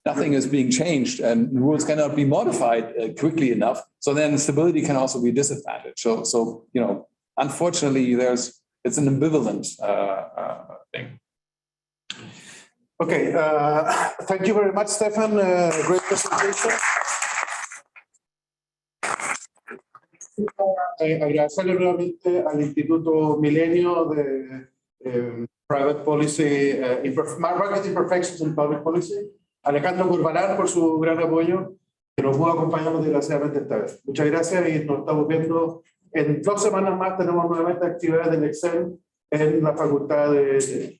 [SPEAKER 3] nothing is being changed and rules cannot be modified quickly enough. So then stability can also be a disadvantage. So unfortunately, it's an ambivalent thing.
[SPEAKER 1] Okay, thank you very much, Stefan. Great presentation. Agradecerle nuevamente al Instituto Milenio de Private Policy, Market Imperfections in Public Policy, Alejandro Curvalar por su gran apoyo, que nos pudo acompañarnos desgraciadamente esta vez. Muchas gracias y nos estamos viendo en 2 semanas más. Tenemos nuevamente actividades del Excel en la Facultad de...